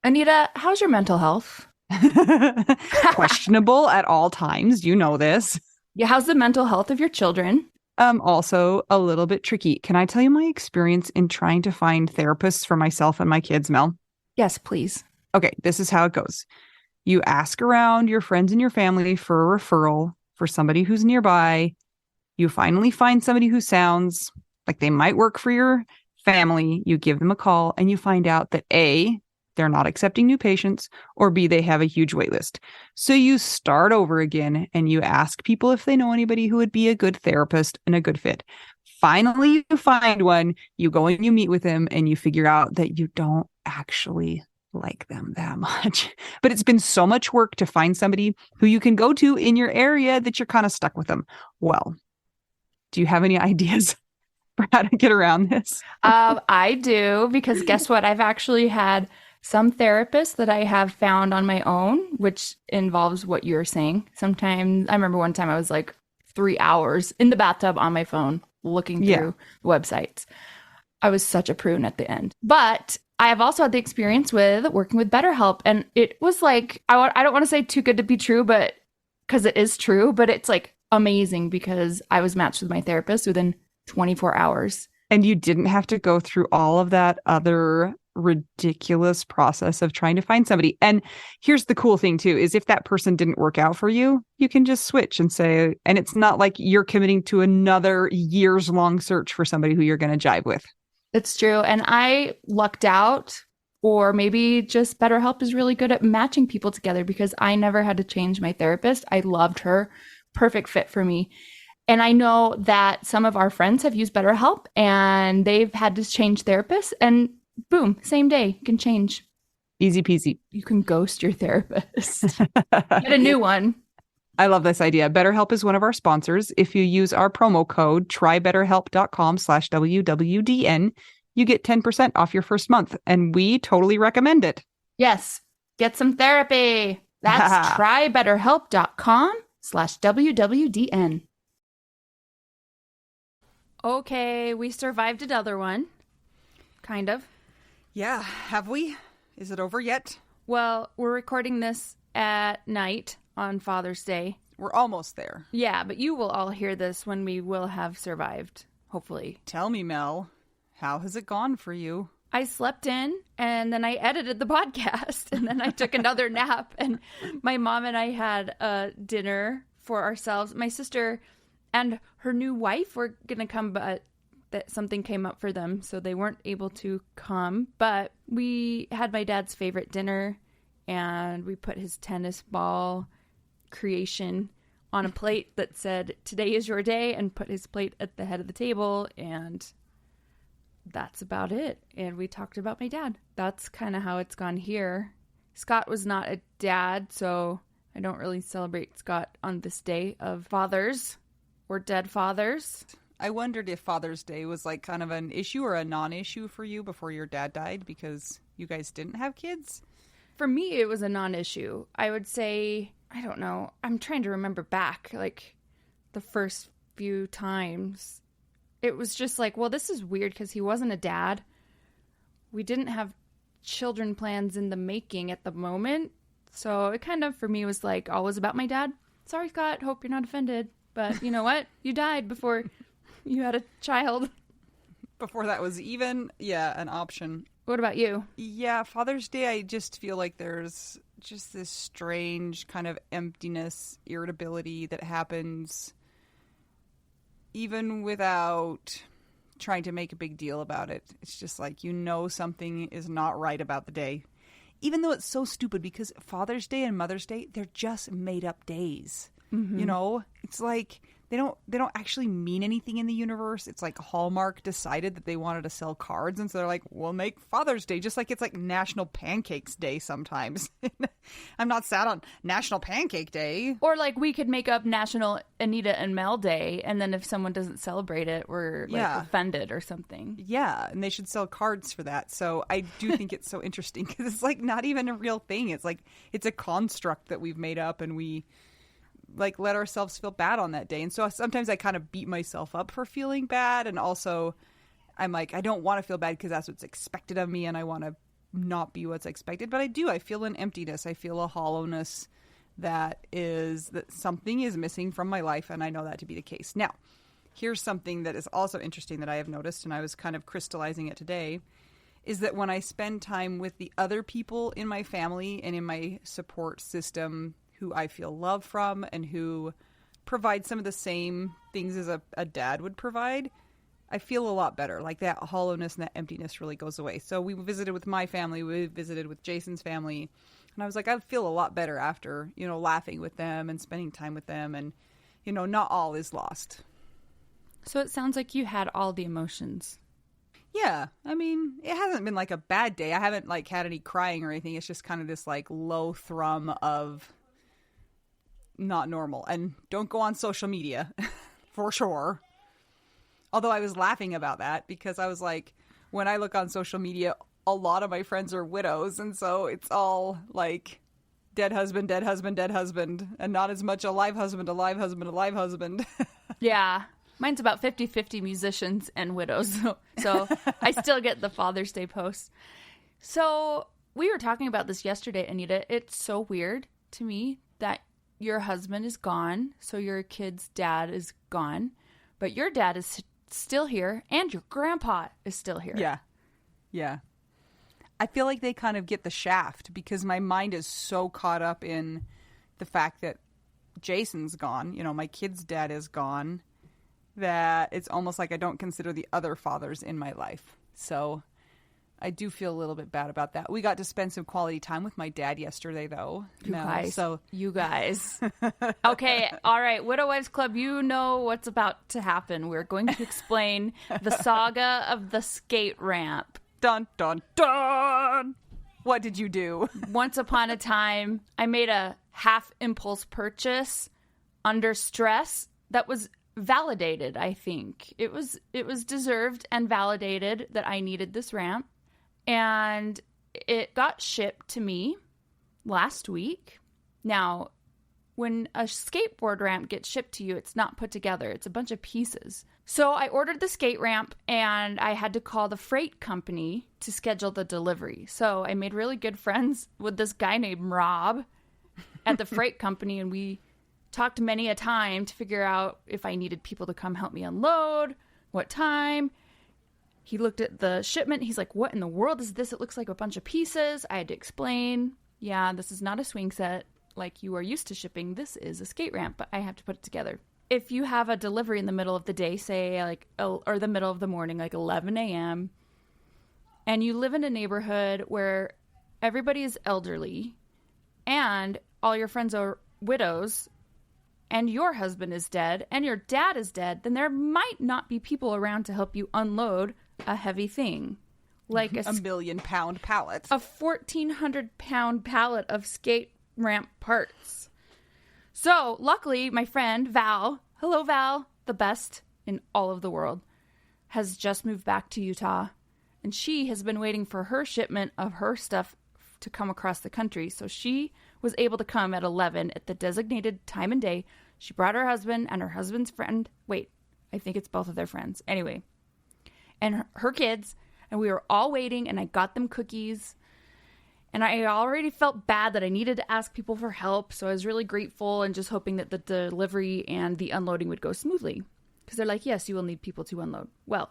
Anita, how's your mental health? Questionable at all times. You know this. Yeah, how's the mental health of your children? Also a little bit tricky. Can I tell you my experience in trying to find therapists for myself and my kids, Mel? Yes, please. Okay, this is how it goes. You ask around your friends and your family for a referral for somebody who's nearby. You finally find somebody who sounds like they might work for your family. You give them a call and you find out that A, they're not accepting new patients, or B, they have a huge wait list. So you start over again and you ask people if they know anybody who would be a good therapist and a good fit. Finally, you find one, you go and you meet with them and you figure out that you don't actually like them that much. But it's been so much work to find somebody who you can go to in your area that you're kind of stuck with them. Well, do you have any ideas for how to get around this? I do, because guess what? I've actually had some therapists that I have found on my own, which involves what you're saying. Sometimes I remember one time I was like 3 hours in the bathtub on my phone looking through websites. I was such a prune at the end. But I have also had the experience with working with BetterHelp. And it was like, I don't want to say too good to be true, but because it is true, but it's like amazing because I was matched with my therapist within 24 hours. And you didn't have to go through all of that other ridiculous process of trying to find somebody. And here's the cool thing too, is if that person didn't work out for you, you can just switch and say, and it's not like you're committing to another years long search for somebody who you're going to jive with. It's true. And I lucked out, or maybe just BetterHelp is really good at matching people together because I never had to change my therapist. I loved her. Perfect fit for me. And I know that some of our friends have used BetterHelp and they've had to change therapists, and boom, same day, you can change. Easy peasy. You can ghost your therapist. Get a new one. I love this idea. BetterHelp is one of our sponsors. If you use our promo code trybetterhelp.com/WWDN, you get 10% off your first month. And we totally recommend it. Yes. Get some therapy. That's trybetterhelp.com/WWDN. Okay, we survived another one. Kind of. Yeah, have we? Is it over yet? Well, we're recording this at night on Father's Day. We're almost there. Yeah, but you will all hear this when we will have survived, hopefully. Tell me, Mel, how has it gone for you? I slept in, and then I edited the podcast, and then I took another nap, and my mom and I had a dinner for ourselves. My sister and her new wife were going to come, but that something came up for them, so they weren't able to come. But we had my dad's favorite dinner, and we put his tennis ball creation on a plate that said, "Today is your day," and put his plate at the head of the table, and that's about it. And we talked about my dad. That's kind of how it's gone here. Scott was not a dad, so I don't really celebrate Scott on this day of fathers or dead fathers. I wondered if Father's Day was like kind of an issue or a non-issue for you before your dad died because you guys didn't have kids. For me, it was a non-issue. I would say, I don't know. I'm trying to remember back, like the first few times. It was just like, well, this is weird because he wasn't a dad. We didn't have children plans in the making at the moment. So it kind of, for me, was like always about my dad. Sorry, Scott. Hope you're not offended. But you know what? You died before you had a child. Before that was even, an option. What about you? Yeah, Father's Day, I just feel like there's just this strange kind of emptiness, irritability that happens even without trying to make a big deal about it. It's just like, something is not right about the day. Even though it's so stupid because Father's Day and Mother's Day, they're just made up days. Mm-hmm. It's like they don't actually mean anything in the universe. It's like Hallmark decided that they wanted to sell cards, and so they're like, we'll make Father's Day, just like it's like National Pancakes Day sometimes. I'm not sad on National Pancake Day. Or like we could make up National Anita and Mel Day, and then if someone doesn't celebrate it, we're like offended or something. Yeah, and they should sell cards for that. So I do think it's so interesting because it's like not even a real thing. It's like it's a construct that we've made up, and we like let ourselves feel bad on that day. And so sometimes I kind of beat myself up for feeling bad, and also I'm like, I don't want to feel bad because that's what's expected of me, and I want to not be what's expected, but I feel an emptiness. I feel a hollowness that something is missing from my life, and I know that to be the case. Now, here's something that is also interesting that I have noticed, and I was kind of crystallizing it today, is that when I spend time with the other people in my family and in my support system who I feel love from and who provide some of the same things as a dad would provide, I feel a lot better. Like that hollowness and that emptiness really goes away. So we visited with my family, we visited with Jason's family, and I was like, I feel a lot better after, laughing with them and spending time with them, and, not all is lost. So it sounds like you had all the emotions. Yeah. I mean, it hasn't been like a bad day. I haven't like had any crying or anything. It's just kind of this like low thrum of not normal. And don't go on social media for sure. Although I was laughing about that because I was like, when I look on social media, a lot of my friends are widows. And so it's all like dead husband, dead husband, dead husband, and not as much alive husband, alive husband, alive husband. Yeah. Mine's about 50-50 musicians and widows. So I still get the Father's Day posts. So we were talking about this yesterday, Anita. It's so weird to me that your husband is gone. So your kid's dad is gone. But your dad is still here. And your grandpa is still here. Yeah. Yeah. I feel like they kind of get the shaft because my mind is so caught up in the fact that Jason's gone. My kid's dad is gone. That it's almost like I don't consider the other fathers in my life. So I do feel a little bit bad about that. We got to spend some quality time with my dad yesterday, though. You guys. Okay, all right. Widow Wives Club, you know what's about to happen. We're going to explain the saga of the skate ramp. Dun, dun, dun! What did you do? Once upon a time, I made a half impulse purchase under stress that was validated. I think it was deserved and validated that I needed this ramp, and it got shipped to me last week. Now, when a skateboard ramp gets shipped to you, it's not put together. It's a bunch of pieces. So I ordered the skate ramp, and I had to call the freight company to schedule the delivery. So I made really good friends with this guy named Rob at the freight company, and we talked many a time to figure out if I needed people to come help me unload, what time. He looked at the shipment. He's like, what in the world is this? It looks like a bunch of pieces. I had to explain, yeah, this is not a swing set like you are used to shipping. This is a skate ramp, but I have to put it together. If you have a delivery in the middle of the day, say or the middle of the morning, like 11 a.m., and you live in a neighborhood where everybody is elderly and all your friends are widows, and your husband is dead, and your dad is dead, then there might not be people around to help you unload a heavy thing. Like a 1,000,000-pound pallet. A 1,400-pound pallet of skate ramp parts. So, luckily, my friend Val, hello Val, the best in all of the world, has just moved back to Utah. And she has been waiting for her shipment of her stuff to come across the country. So she was able to come at 11 at the designated time and day. She brought her husband and her husband's friend. Wait, I think it's both of their friends. Anyway, and her kids, and we were all waiting, and I got them cookies. And I already felt bad that I needed to ask people for help. So I was really grateful and just hoping that the delivery and the unloading would go smoothly. Because they're like, yes, you will need people to unload. Well,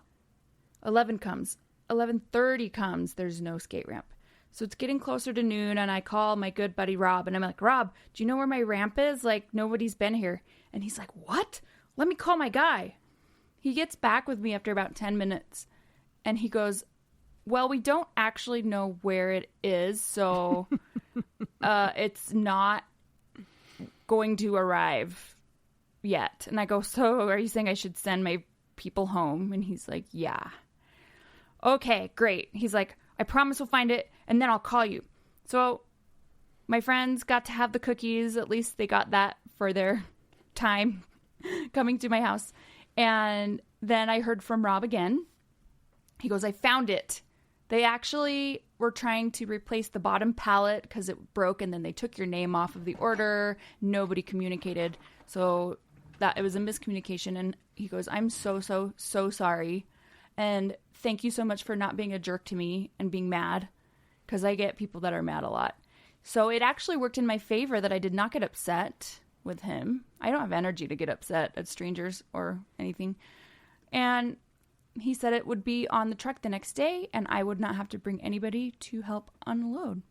11 comes. 11:30 comes. There's no skate ramp. So it's getting closer to noon, and I call my good buddy Rob, and I'm like, Rob, do you know where my ramp is? Like, nobody's been here. And he's like, what? Let me call my guy. He gets back with me after about 10 minutes, and he goes, well, we don't actually know where it is, so it's not going to arrive yet. And I go, so are you saying I should send my people home? And he's like, yeah. Okay, great. He's like, I promise we'll find it, and then I'll call you. So my friends got to have the cookies. At least they got that for their time coming to my house. And then I heard from Rob again. He goes, I found it. They actually were trying to replace the bottom pallet because it broke, and then they took your name off of the order. Nobody communicated. So that it was a miscommunication. And he goes, I'm so sorry. And thank you so much for not being a jerk to me and being mad. because I get people that are mad a lot. So it actually worked in my favor that I did not get upset with him. I don't have energy to get upset at strangers or anything. And he said it would be on the truck the next day and I would not have to bring anybody to help unload.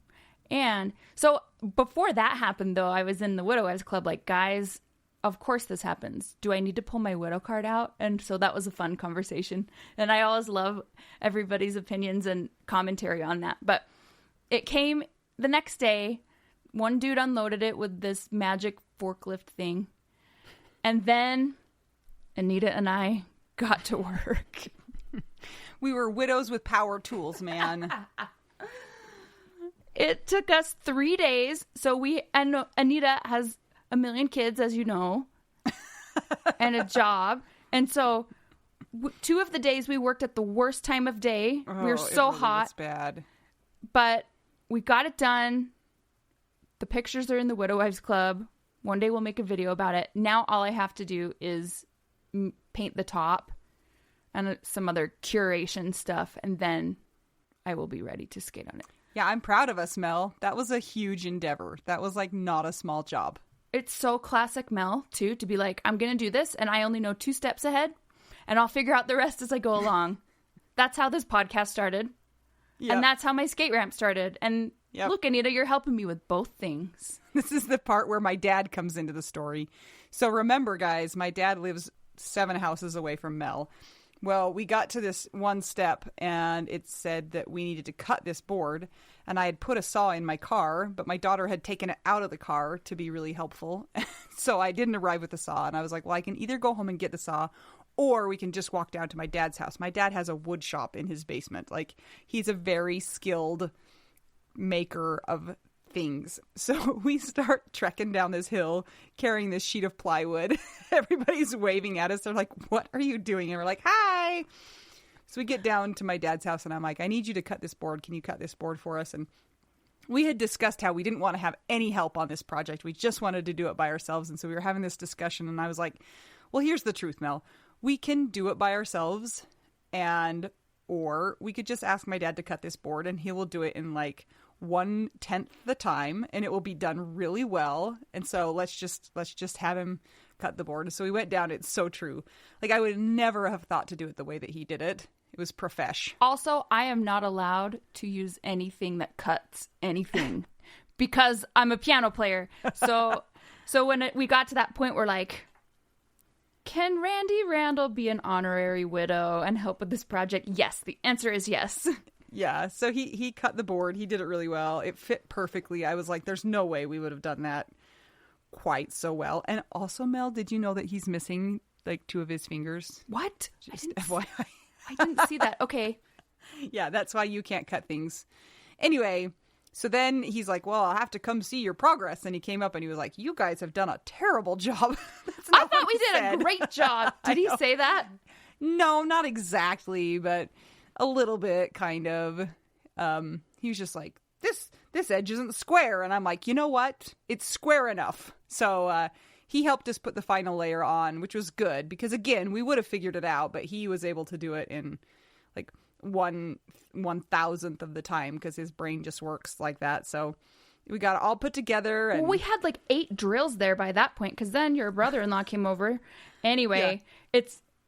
And so before that happened, though, I was in the Widow Wives Club like, guys, of course this happens. Do I need to pull my widow card out? And so that was a fun conversation. And I always love everybody's opinions and commentary on that. But it came the next day. One dude unloaded it with this magic forklift thing. And then Anita and I got to work. We were widows with power tools, man. It took us 3 days. So Anita has a million kids, as you know, and a job. And so 2 of the days we worked at the worst time of day. We were so hot. It's bad. But we got it done. The pictures are in the Widow Wives Club. One day we'll make a video about it. Now all I have to do is paint the top and some other curation stuff. And then I will be ready to skate on it. Yeah, I'm proud of us, Mel. That was a huge endeavor. That was like not a small job. It's so classic Mel, too, to be like, I'm going to do this, and I only know 2 steps ahead, and I'll figure out the rest as I go along. That's how this podcast started. Yep. And that's how my skate ramp started. And look, Anita, you're helping me with both things. This is the part where my dad comes into the story. So remember, guys, my dad lives 7 houses away from Mel. Well, we got to this one step and it said that we needed to cut this board, and I had put a saw in my car, but my daughter had taken it out of the car to be really helpful. So I didn't arrive with the saw, and I was like, well, I can either go home and get the saw or we can just walk down to my dad's house. My dad has a wood shop in his basement. Like, he's a very skilled maker of things. So we start trekking down this hill carrying this sheet of plywood. Everybody's waving at us. They're like, what are you doing? And we're like, hi. So we get down to my dad's house and I'm like, I need you to cut this board. Can you cut this board for us? And we had discussed how we didn't want to have any help on this project. We just wanted to do it by ourselves. And so we were having this discussion and I was like, well, here's the truth, Mel. We can do it by ourselves, or we could just ask my dad to cut this board and he will do it in like 1/10 the time and it will be done really well. And so let's just have him cut the board. So we went down. It's so true. Like, I would never have thought to do it the way that he did it. It was profesh. Also, I am not allowed to use anything that cuts anything because I'm a piano player. So when we got to that point, we're like, can Randy Randall be an honorary widow and help with this project? Yes. The answer is yes. Yeah. So he cut the board. He did it really well. It fit perfectly. I was like, there's no way we would have done that quite so well. And also, Mel, did you know that he's missing like 2 of his fingers? What? Just FYI. I didn't see that. Okay. Yeah, that's why you can't cut things. Anyway, so then he's like, well, I'll have to come see your progress. And he came up and he was like, you guys have done a terrible job. I thought we did a great job. Did he say that? No, not exactly, but a little bit, kind of. He was just like, this edge isn't square. And I'm like, you know what? It's square enough. So he helped us put the final layer on, which was good. Because, again, we would have figured it out. But he was able to do it in, like, 1/1000th of the time. Because his brain just works like that. So we got it all put together. And... Well, we had, like, 8 drills there by that point. Because then your brother-in-law came over. Anyway, yeah.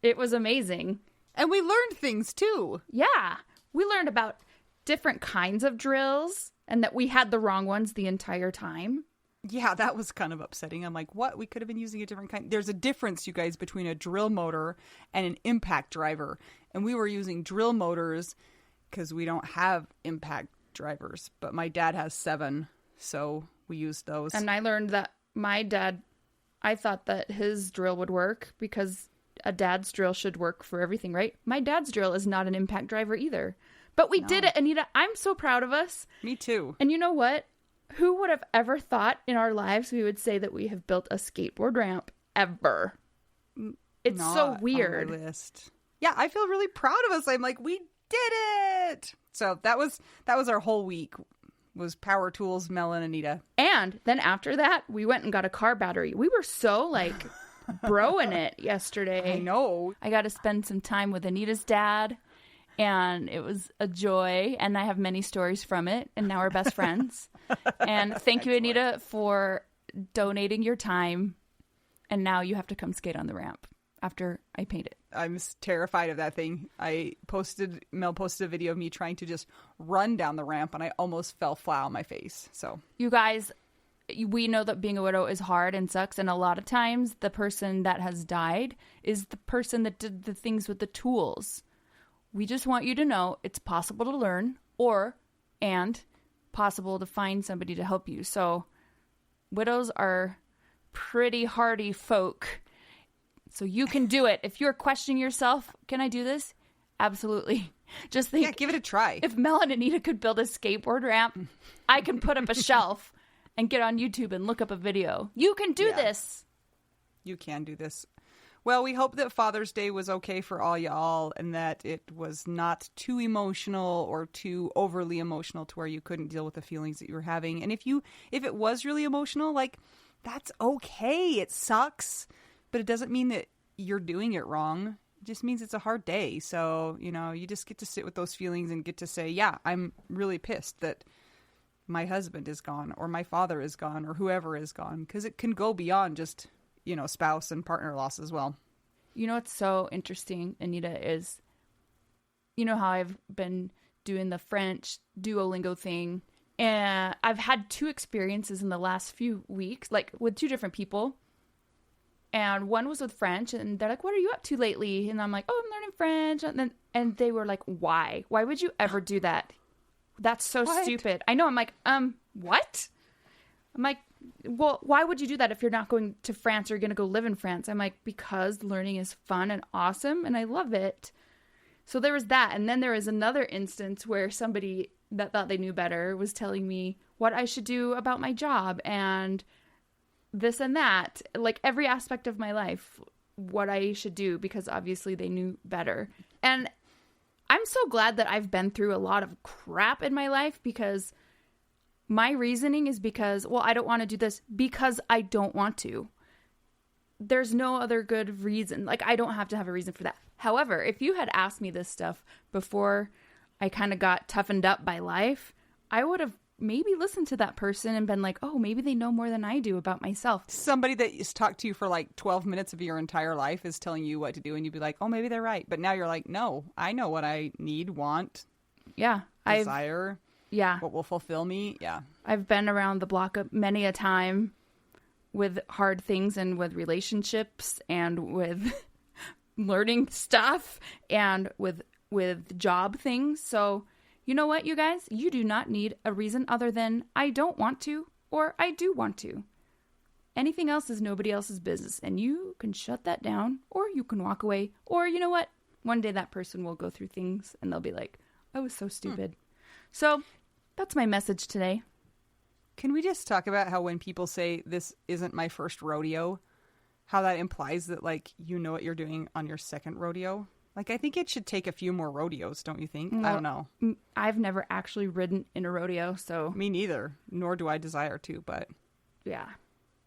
It was amazing. And we learned things, too. Yeah. We learned about different kinds of drills and that we had the wrong ones the entire time. Yeah, that was kind of upsetting. I'm like, what? We could have been using a different kind. There's a difference, you guys, between a drill motor and an impact driver. And we were using drill motors because we don't have impact drivers. But my dad has 7, so we used those. And I learned that my dad, I thought that his drill would work because a dad's drill should work for everything, right? My dad's drill is not an impact driver either. But we did it, Anita. I'm so proud of us. Me too. And you know what? Who would have ever thought in our lives we would say that we have built a skateboard ramp ever? It's not so weird. On my list. Yeah, I feel really proud of us. I'm like, we did it. So that was our whole week. Was power tools, Mel and Anita. And then after that, we went and got a car battery. We were so like broing it yesterday. I know. I got to spend some time with Anita's dad. And it was a joy, and I have many stories from it, and now we're best friends. And thank you, Anita, for donating your time. And now you have to come skate on the ramp after I paint it. I'm terrified of that thing. Mel posted a video of me trying to just run down the ramp, and I almost fell flat on my face. So you guys, we know that being a widow is hard and sucks. And a lot of times the person that has died is the person that did the things with the tools. We just want you to know it's possible to learn and possible to find somebody to help you. So widows are pretty hardy folk. So you can do it. If you're questioning yourself, can I do this? Absolutely. Just think. Yeah, give it a try. If Mel and Anita could build a skateboard ramp, I can put up a shelf and get on YouTube and look up a video. You can do this. You can do this. Well, we hope that Father's Day was okay for all y'all and that it was not too emotional or too overly emotional to where you couldn't deal with the feelings that you were having. And if it was really emotional, like, that's okay. It sucks, but it doesn't mean that you're doing it wrong. It just means it's a hard day. So, you just get to sit with those feelings and get to say, yeah, I'm really pissed that my husband is gone or my father is gone or whoever is gone, because it can go beyond just spouse and partner loss as well. What's so interesting, Anita, is how I've been doing the French Duolingo thing, and I've had 2 experiences in the last few weeks, like with 2 different people. And one was with French, and they're like, "What are you up to lately?" And I'm like, "Oh, I'm learning French." And they were like, "Why? Why would you ever do that? That's so stupid." I know. I'm like, what? I'm like, well, why would you do that if you're not going to France or you're going to go live in France? I'm like, because learning is fun and awesome and I love it. So there was that. And then there was another instance where somebody that thought they knew better was telling me what I should do about my job and this and that, like every aspect of my life, what I should do, because obviously they knew better. And I'm so glad that I've been through a lot of crap in my life, because my reasoning is because, well, I don't want to do this because I don't want to. There's no other good reason. Like, I don't have to have a reason for that. However, if you had asked me this stuff before I kind of got toughened up by life, I would have maybe listened to that person and been like, oh, maybe they know more than I do about myself. Somebody that has talked to you for like 12 minutes of your entire life is telling you what to do, and you'd be like, oh, maybe they're right. But now you're like, no, I know what I need, want, desire. Yeah. What will fulfill me? Yeah. I've been around the block many a time with hard things and with relationships and with learning stuff and with job things. So, you know what, you guys? You do not need a reason other than I don't want to or I do want to. Anything else is nobody else's business, and you can shut that down or you can walk away, or you know what? One day that person will go through things and they'll be like, I was so stupid. So that's my message today. Can we just talk about how when people say this isn't my first rodeo, how that implies that, like, you know what you're doing on your second rodeo? Like, I think it should take a few more rodeos, don't you think? Well, I don't know. I've never actually ridden in a rodeo, so. Me neither, nor do I desire to, but. Yeah.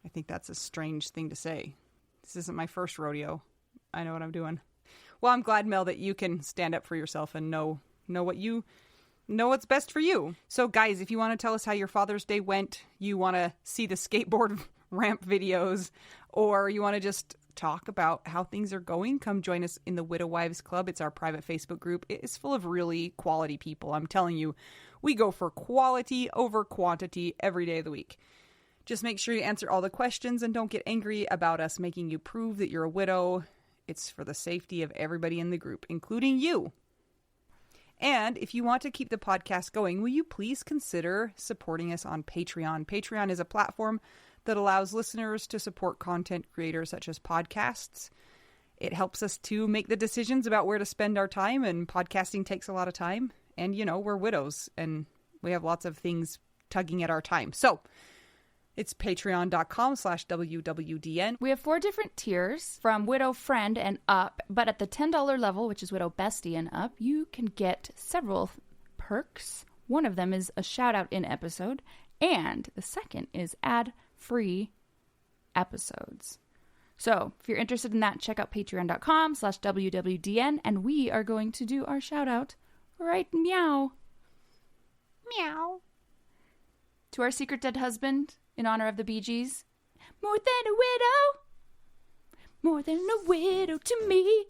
I think that's a strange thing to say. This isn't my first rodeo. I know what I'm doing. Well, I'm glad, Mel, that you can stand up for yourself and know what's best for you. So, guys, if you want to tell us how your Father's Day went, you want to see the skateboard ramp videos, or you want to just talk about how things are going, come join us in the Widow Wives Club. It's our private Facebook group. It is full of really quality people. I'm telling you, we go for quality over quantity every day of the week. Just make sure you answer all the questions and don't get angry about us making you prove that you're a widow. It's for the safety of everybody in the group, including you. And if you want to keep the podcast going, will you please consider supporting us on Patreon? Patreon is a platform that allows listeners to support content creators such as podcasts. It helps us to make the decisions about where to spend our time, and podcasting takes a lot of time. And, we're widows, and we have lots of things tugging at our time. So it's patreon.com/WWDN. We have 4 different tiers from Widow Friend and up, but at the $10 level, which is Widow Bestie and up, you can get several perks. One of them is a shout out in episode, and the second is ad-free episodes. So if you're interested in that, check out patreon.com/WWDN, and we are going to do our shout out Right, meow. Meow. To our secret dead husband, in honor of the Bee Gees. More than a widow. More than a widow to me.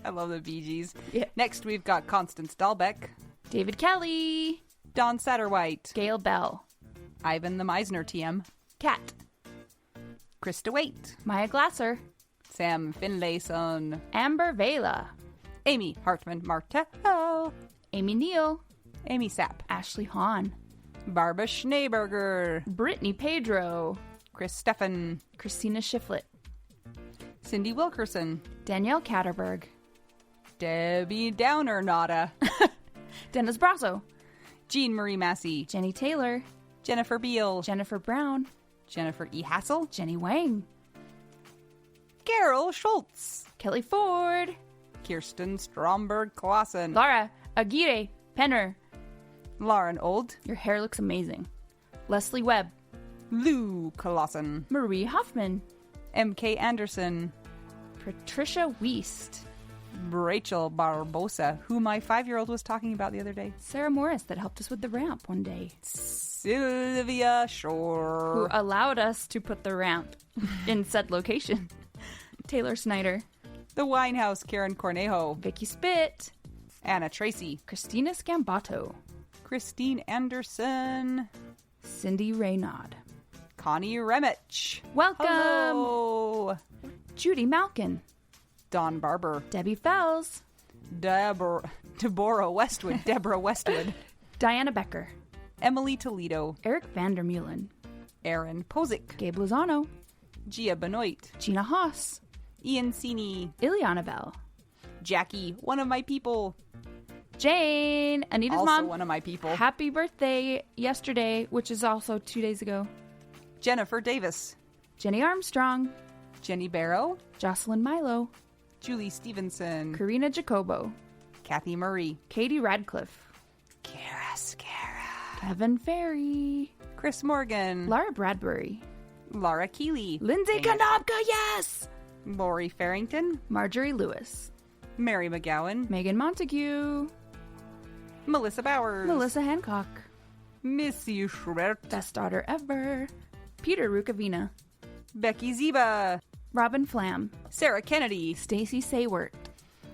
I love the Bee Gees. Yeah. Next, we've got Constance Dahlbeck, David Kelly. Dawn Satterwhite, Gail Bell. Ivan the Misner TM, Kat. Krista Waite, Maya Glasser. Sam Finlayson, Amber Vela. Amy Hartman Martell, Amy Neal. Amy Sapp, Ashley Hahn. Barbara Schneeberger, Brittany Pedro. Chris Steffen, Christina Shiflett. Cindy Wilkerson, Danielle Catterberg. Debbie Downer Nada, Dennis Brasso. Jean Marie Massey, Jenny Taylor. Jennifer Beal, Jennifer Brown. Jennifer E. Hassel, Jenny Wang. Carol Schultz, Kelly Ford. Kirsten Stromberg Clausen, Laura Aguirre Penner. Lauren Old, Your hair looks amazing. Leslie Webb. Lou Clausen, Marie Hoffman. M.K. Anderson, Patricia Weist. Rachel Barbosa, who my 5-year-old was talking about the other day. Sarah Morris, that helped us with the ramp one day. Sylvia Who Shore, allowed us to put the ramp in said location. Taylor Snyder. The Winehouse, Karen Cornejo, Vicky Spit. Anna Tracy, Christina Scambato. Christine Anderson, Cindy Raynaud. Connie Remich. Welcome. Hello. Judy Malkin. Dawn Barber, Debbie Fells. Deborah Westwood, Deborah Westwood, Diana Becker. Emily Toledo, Eric Vandermeulen. Aaron Pozick, Gabe Lozano. Gia Benoit, Gina Haas. Ian Sini, Ileana Bell. Jackie, one of my people, Jane. Anita's also mom. one of my people, Happy birthday yesterday, which is also 2 days ago. Jennifer Davis, Jenny Armstrong. Jenny Barrow, Jocelyn Milo. Julie Stevenson, Karina Jacobo. Kathy Murray, Katie Radcliffe. Kara Scara, Kevin Ferry. Chris Morgan, Laura Bradbury. Laura Keeley, Lindsay Dang it. Konopka, yes! Lori Farrington, Marjorie Lewis. Mary McGowan, Megan Montague. Melissa Bowers, Melissa Hancock. Missy Schubert, Best daughter ever. Peter Rukavina. Becky Ziba, Robin Flam. Sarah Kennedy, Stacy Saywert.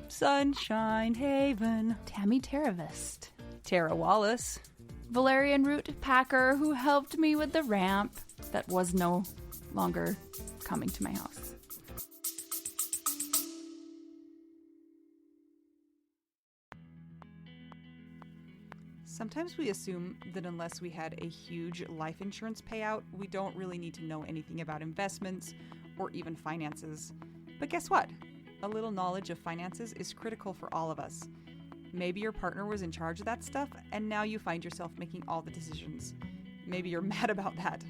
Sunshine Haven, Tammy Teravist. Tara Wallace, Valerian Root Packer, who helped me with the ramp that was no longer coming to my house. Sometimes we assume that unless we had a huge life insurance payout, we don't really need to know anything about investments or even finances. But guess what? A little knowledge of finances is critical for all of us. Maybe your partner was in charge of that stuff, and now you find yourself making all the decisions. Maybe you're mad about that.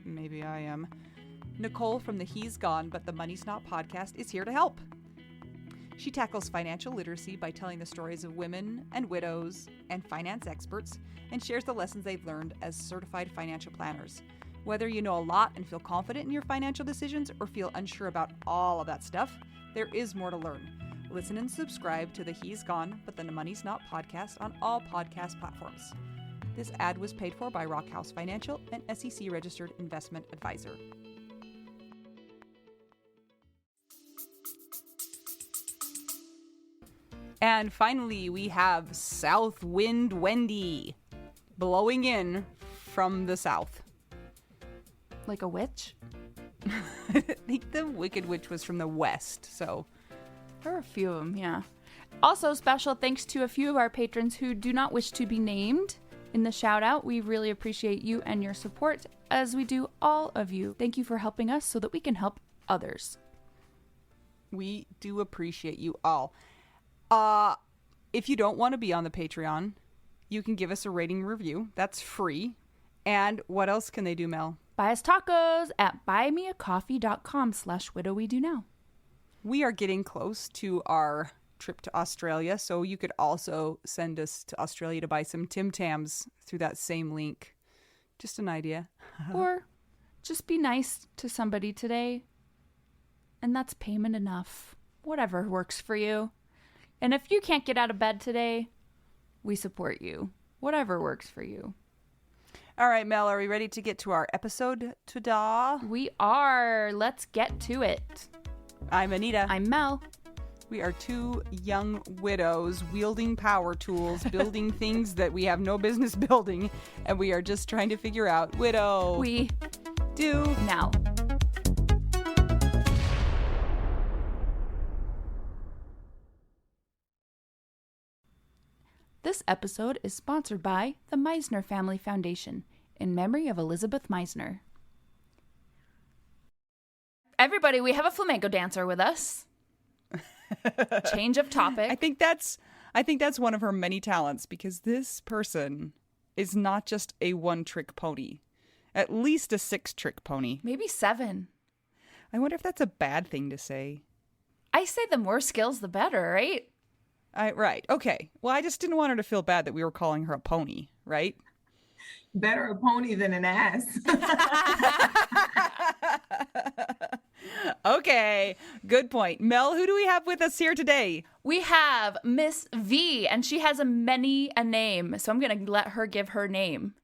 Maybe I am. Nicole from the He's Gone But the Money's Not podcast is here to help. She tackles financial literacy by telling the stories of women and widows and finance experts and shares the lessons they've learned as certified financial planners. Whether you know a lot and feel confident in your financial decisions or feel unsure about all of that stuff, there is more to learn. Listen and subscribe to the He's Gone But the Money's Not podcast on all podcast platforms. This ad was paid for by Rockhouse Financial, an SEC registered investment advisor. And finally, we have South Wind Wendy blowing in from the south. Like a witch? I think the Wicked Witch was from the west, so. There are a few of them, yeah. Also, special thanks to a few of our patrons who do not wish to be named in the shout out. We really appreciate you and your support, as we do all of you. Thank you for helping us so that we can help others. We do appreciate you all. If you don't want to be on the Patreon, you can give us a rating review. That's free. And what else can they do, Mel? Buy us tacos at buymeacoffee.com/widowwedonoww. We are getting close to our trip to Australia, so you could also send us to Australia to buy some Tim Tams through that same link. Just an idea. Or just be nice to somebody today, and that's payment enough. Whatever works for you. And if you can't get out of bed today, we support you. Whatever works for you. All right, Mel, are we ready to get to our episode today? We are. Let's get to it. I'm Anita. I'm Mel. We are two young widows wielding power tools, building things that we have no business building, and we are just trying to figure out widow. We do now. This episode is sponsored by the Misner Family Foundation in memory of Elisabeth Misner. Everybody, we have a flamenco dancer with us. Change of topic. I think that's one of her many talents, because this person is not just a one-trick pony. At least a 6-trick pony. Maybe 7. I wonder if that's a bad thing to say. I say the more skills, the better, right? Right. Okay. Well, I just didn't want her to feel bad that we were calling her a pony, right? Better a pony than an ass. Okay. Good point. Mel, who do we have with us here today? We have Miss V, and she has many a name, so I'm going to let her give her name.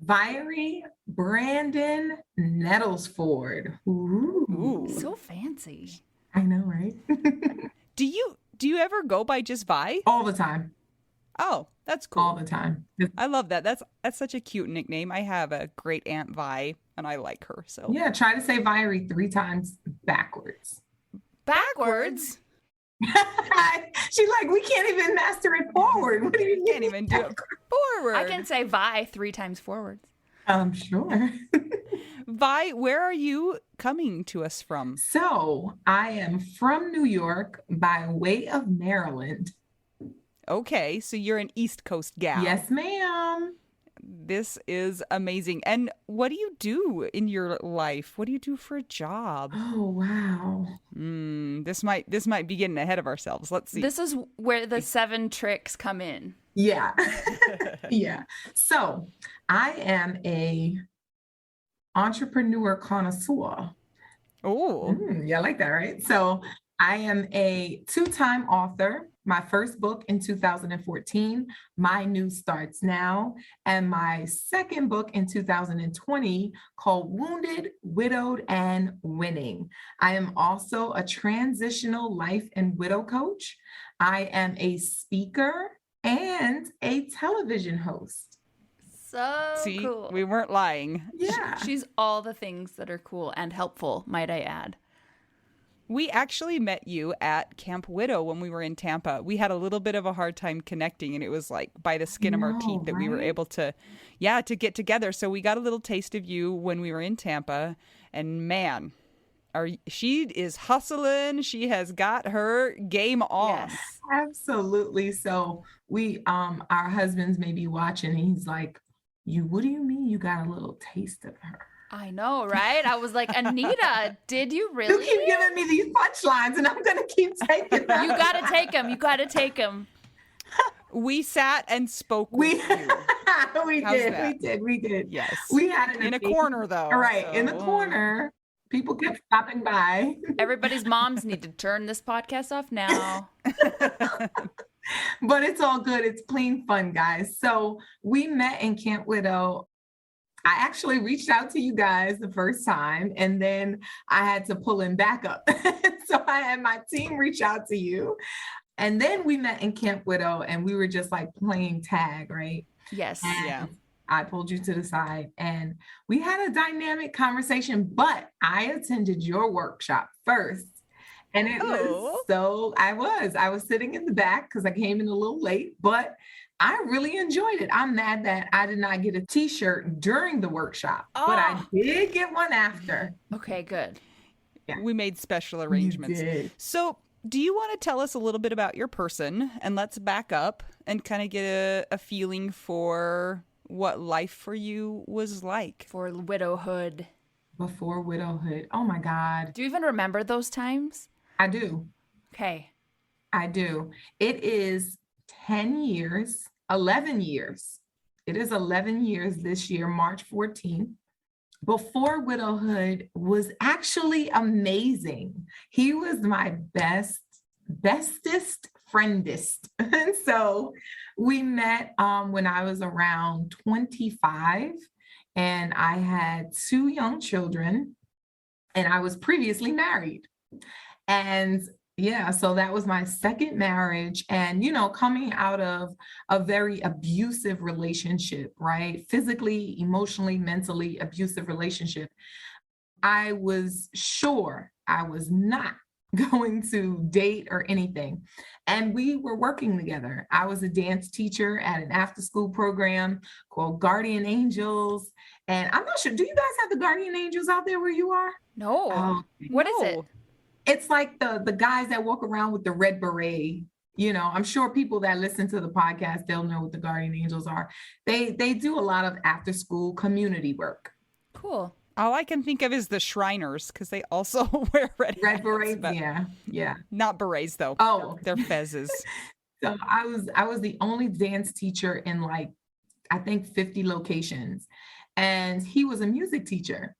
Vioree Brandon-Nettlesford. Ooh. So fancy. I know, right? Do you ever go by just Vi? All the time. Oh, that's cool. All the time. I love that. That's such a cute nickname. I have a great aunt Vi, and I like her. So Yeah, try to say Vioree 3 times backwards. Backwards? She's like, we can't even master it forward. What do you can't even do it forward. I can say Vi 3 times forwards. I'm sure. Vi, where are you coming to us from? So I am from New York by way of Maryland. Okay, so you're an East Coast gal. Yes, ma'am. This is amazing. And what do you do in your life? What do you do for a job? Oh, wow. This might be getting ahead of ourselves. Let's see. This is where the 7 tricks come in. Yeah. Yeah. So I am a entrepreneur connoisseur. Oh. Yeah, I like that, right? So I am a 2-time author. My first book in 2014, My New Starts Now, and my second book in 2020 called Wounded, Widowed, and Winning. I am also a transitional life and widow coach. I am a speaker and a television host. So See, cool. we weren't lying. Yeah. She's all the things that are cool and helpful, might I add. We actually met you at Camp Widow when we were in Tampa. We had a little bit of a hard time connecting, and it was like by the skin of our teeth that we were able to get together. So we got a little taste of you when we were in Tampa, and man, she is hustling. She has got her game on. Yes. Absolutely. So we, our husbands may be watching, and he's like, what do you mean you got a little taste of her? I know, right? I was like, Anita, did you really? You keep giving me these punchlines, and I'm going to keep taking them. You got to take them. You got to take them. We sat and spoke with you. We did. Yes. We had in a corner, though. Right, so. in the corner. People kept stopping by. Everybody's moms need to turn this podcast off now. But it's all good. It's clean fun, guys. So we met in Camp Widow. I actually reached out to you guys the first time, and then I had to pull him back up. So I had my team reach out to you. And then we met in Camp Widow, and we were just like playing tag, right? Yes. And Yeah. I pulled you to the side, and we had a dynamic conversation, but I attended your workshop first. And it I was sitting in the back because I came in a little late, but I really enjoyed it. I'm mad that I did not get a t-shirt during the workshop, but I did get one after. Okay, good. Yeah. We made special arrangements. You did. So do you want to tell us a little bit about your person? And let's back up and kind of get a feeling for what life for you was like. For widowhood. Before widowhood. Oh my God. Do you even remember those times? I do. Okay. I do. It is 10 years, 11 years. It is 11 years this year, March 14th. Before widowhood was actually amazing. He was my bestest friendest. And so we met when I was around 25, and I had 2 young children, and I was previously married. And yeah, so that was my second marriage. And, coming out of a very abusive relationship, right? Physically, emotionally, mentally abusive relationship, I was sure I was not going to date or anything. And we were working together. I was a dance teacher at an after-school program called Guardian Angels. And I'm not sure, do you guys have the Guardian Angels out there where you are? No. Oh, What is it? It's like the guys that walk around with the red beret. I'm sure people that listen to the podcast, they'll know what the Guardian Angels are. They do a lot of after-school community work. Cool. All I can think of is the Shriners, because they also wear red berets. but Yeah. not berets though. Oh, they're fezzes. So I was the only dance teacher in I think 50 locations, and he was a music teacher.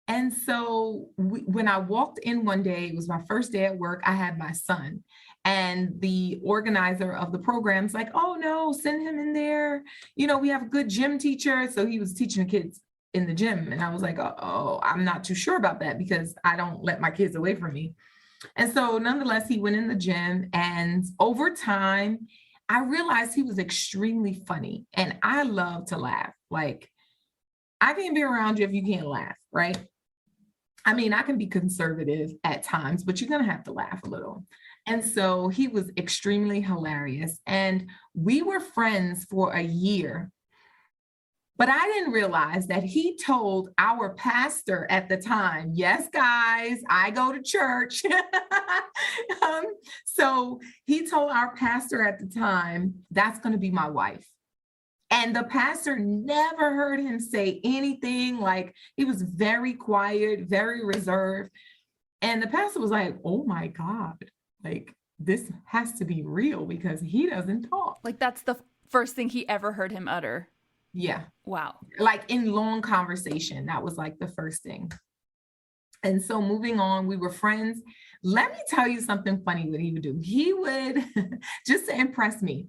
And so when I walked in one day, it was my first day at work, I had my son, and the organizer of the program's like, "Oh no, send him in there. We have a good gym teacher." So he was teaching the kids in the gym. And I was like, "Oh, I'm not too sure about that, because I don't let my kids away from me." And so nonetheless, he went in the gym, and over time, I realized he was extremely funny, and I love to laugh. Like, I can't be around you if you can't laugh, right? I mean, I can be conservative at times, but you're going to have to laugh a little. And so he was extremely hilarious, and we were friends for a year. But I didn't realize that he told our pastor at the time, "Yes, guys, I go to church." So he told our pastor at the time, "That's going to be my wife." And the pastor never heard him say anything. Like, he was very quiet, very reserved. And the pastor was like, "Oh my God, like, this has to be real, because he doesn't talk." Like, that's the first thing he ever heard him utter. Yeah. Wow. Like, in long conversation, that was like the first thing. And so moving on, we were friends. Let me tell you something funny what he would do. He would, just to impress me,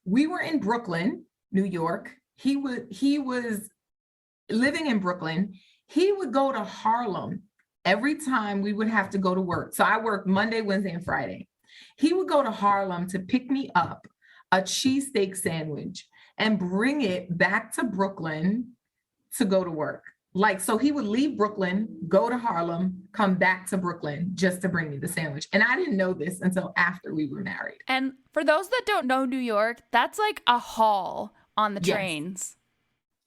we were in Brooklyn, New York. He was living in Brooklyn. He would go to Harlem every time we would have to go to work. So I worked Monday, Wednesday, and Friday. He would go to Harlem to pick me up a cheesesteak sandwich and bring it back to Brooklyn to go to work. Like, so he would leave Brooklyn, go to Harlem, come back to Brooklyn just to bring me the sandwich. And I didn't know this until after we were married. And for those that don't know New York, that's like a haul on the Yes. trains.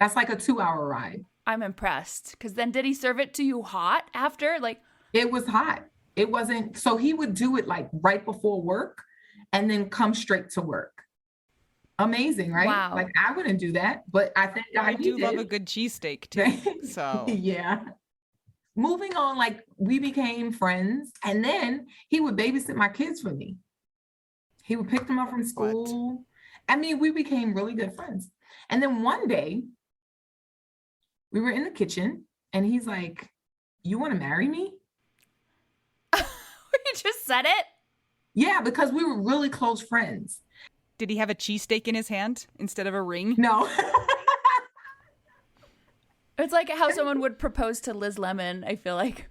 That's like a 2-hour ride. I'm impressed. Because then did he serve it to you hot after? Like, It was hot. It wasn't, so he would do it like right before work and then come straight to work. Amazing, right? Wow. Like, I wouldn't do that, but I think I do love a good cheesesteak too. So yeah. Moving on, like, we became friends, and then he would babysit my kids for me. He would pick them up from school. I mean, we became really good friends. And then one day, we were in the kitchen, and he's like, "You want to marry me?" you just said it? Yeah, because we were really close friends. did he have a cheesesteak in his hand instead of a ring? No. It's like how someone would propose to Liz Lemon, I feel like.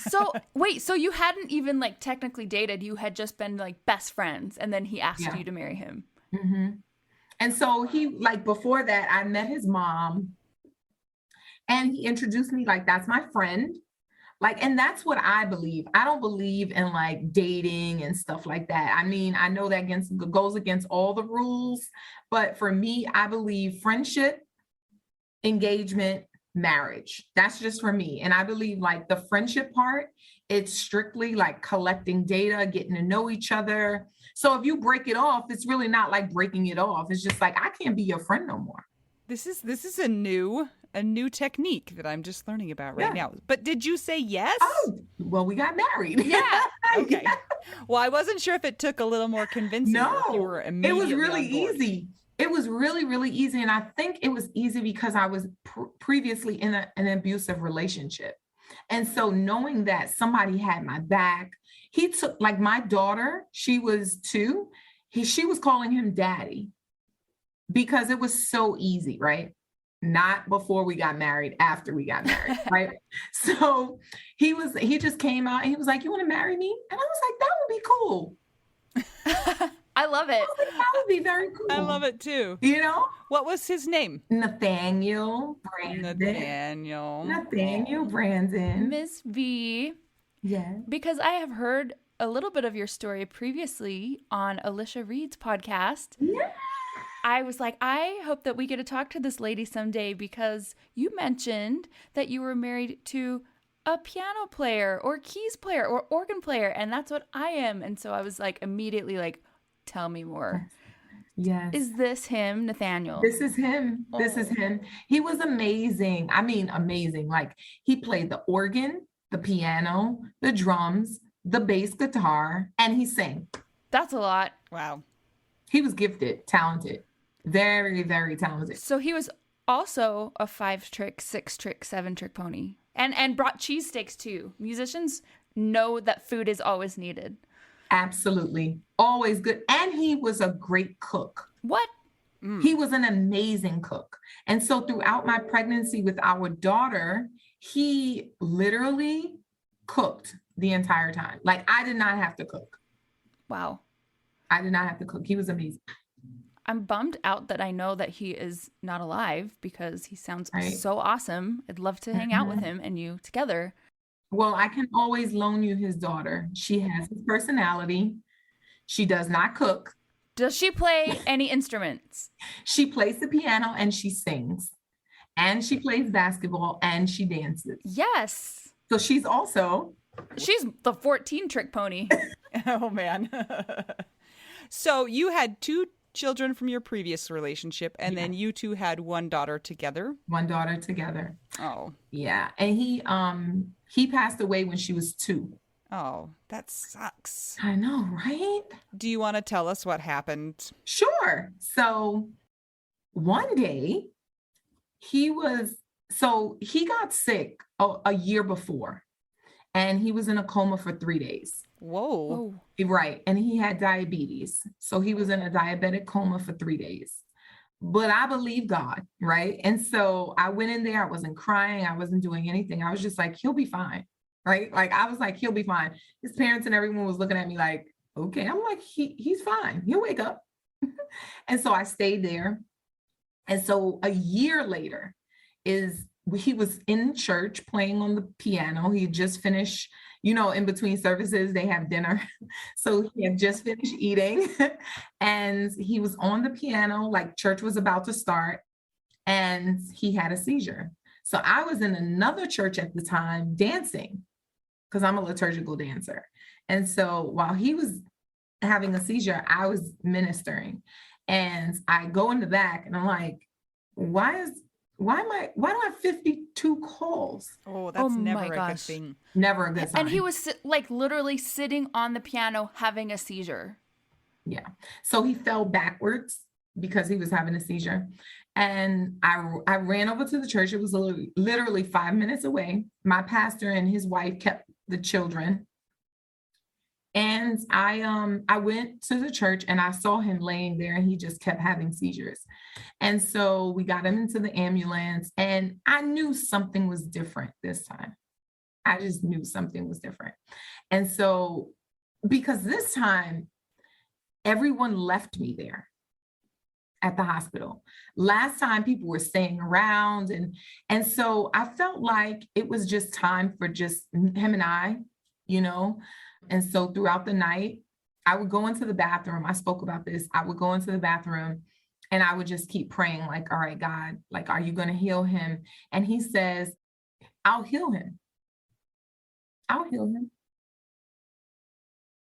So, wait, so you hadn't even like technically dated. You had just been like best friends, and then he asked you to marry him. Mm-hmm. And so he, like, before that, I met his mom, and he introduced me, like, that's my friend. Like, and that's what I believe. I don't believe in like dating and stuff like that. I mean, I know that goes against all the rules, but for me, I believe friendship, engagement, marriage. That's just for me. And I believe like the friendship part, it's strictly like collecting data, getting to know each other. So if you break it off, it's really not like breaking it off. It's just like, I can't be your friend no more. This is a new technique that I'm just learning about right now. But did you say yes? Oh, well, we got married. Yeah. Okay. Yeah. Well, I wasn't sure if it took a little more convincing. No, or if you were it immediately was really on board. easy. It was really, really easy. And I think it was easy because I was previously in an abusive relationship. And so knowing that somebody had my back, he took, like my daughter, she was 2. She was calling him daddy because it was so easy, right? Not before we got married, after we got married, right? So he just came out and he was like, you want to marry me? And I was like, that would be cool. I love it. I was like, that would be very cool. I love it too. You know? What was his name? Nathaniel Brandon. Nathaniel Brandon. Miss V. Yes. Because I have heard a little bit of your story previously on Alicia Reed's podcast. Yeah. I was like, I hope that we get to talk to this lady someday because you mentioned that you were married to a piano player or keys player or organ player, and that's what I am. And so I was like, immediately like, tell me more. Yes. Is this him, Nathaniel? This is him. This is him. He was amazing. I mean, amazing. Like he played the organ, the piano, the drums, the bass guitar, and he sang. That's a lot. Wow. He was gifted, talented, very, very talented. So he was also a 5-trick, 6-trick, 7-trick pony and brought cheesesteaks too. Musicians know that food is always needed. Absolutely. Always good. And he was a great cook. What? He was an amazing cook. And so throughout my pregnancy with our daughter, he literally cooked the entire time. Like I did not have to cook. Wow. I did not have to cook. He was amazing. I'm bummed out that I know that he is not alive because he sounds Right. so awesome. I'd love to hang out with him and you together. Well, I can always loan you his daughter. She has his personality. She does not cook. Does she play any instruments? She plays the piano and she sings. And she plays basketball and she dances. Yes. So she's also... She's the 14-trick pony. Oh, man. So you had 2 children from your previous relationship, and then you 2 had 1 daughter together. 1 daughter together. Oh. Yeah. And he passed away when she was 2. Oh, that sucks. I know, right? Do you want to tell us what happened? Sure. So one day he got sick a year before and he was in a coma for 3 days. Whoa. Oh. Right. And he had diabetes. So he was in a diabetic coma for 3 days. But I believe God, right? And so I went in there. I wasn't crying. I wasn't doing anything. I was just like, he'll be fine. Right. Like I was like, he'll be fine. His parents and everyone was looking at me like, okay. I'm like, he's fine. He'll wake up. And so I stayed there. And so a year later he was in church playing on the piano. He had just finished, in between services, they have dinner. So he had just finished eating and he was on the piano, like church was about to start, and he had a seizure. So I was in another church at the time dancing because I'm a liturgical dancer. And so while he was having a seizure, I was ministering, and I go in the back and I'm like, why do I have 52 calls? Oh, that's never my a good gosh. thing. Never a good sign. And he was like literally sitting on the piano having a seizure. Yeah. So he fell backwards because he was having a seizure. And I ran over to the church. It was literally 5 minutes away. My pastor and his wife kept the children. And I went to the church and I saw him laying there and he just kept having seizures. And so we got him into the ambulance and I knew something was different this time. I just knew something was different. And so, because this time everyone left me there at the hospital. Last time people were staying around. And so I felt like it was just time for just him and I. And so throughout the night, I would go into the bathroom. I spoke about this. I would go into the bathroom and I would just keep praying like, all right, God, like, are you going to heal him? And he says, I'll heal him. I'll heal him.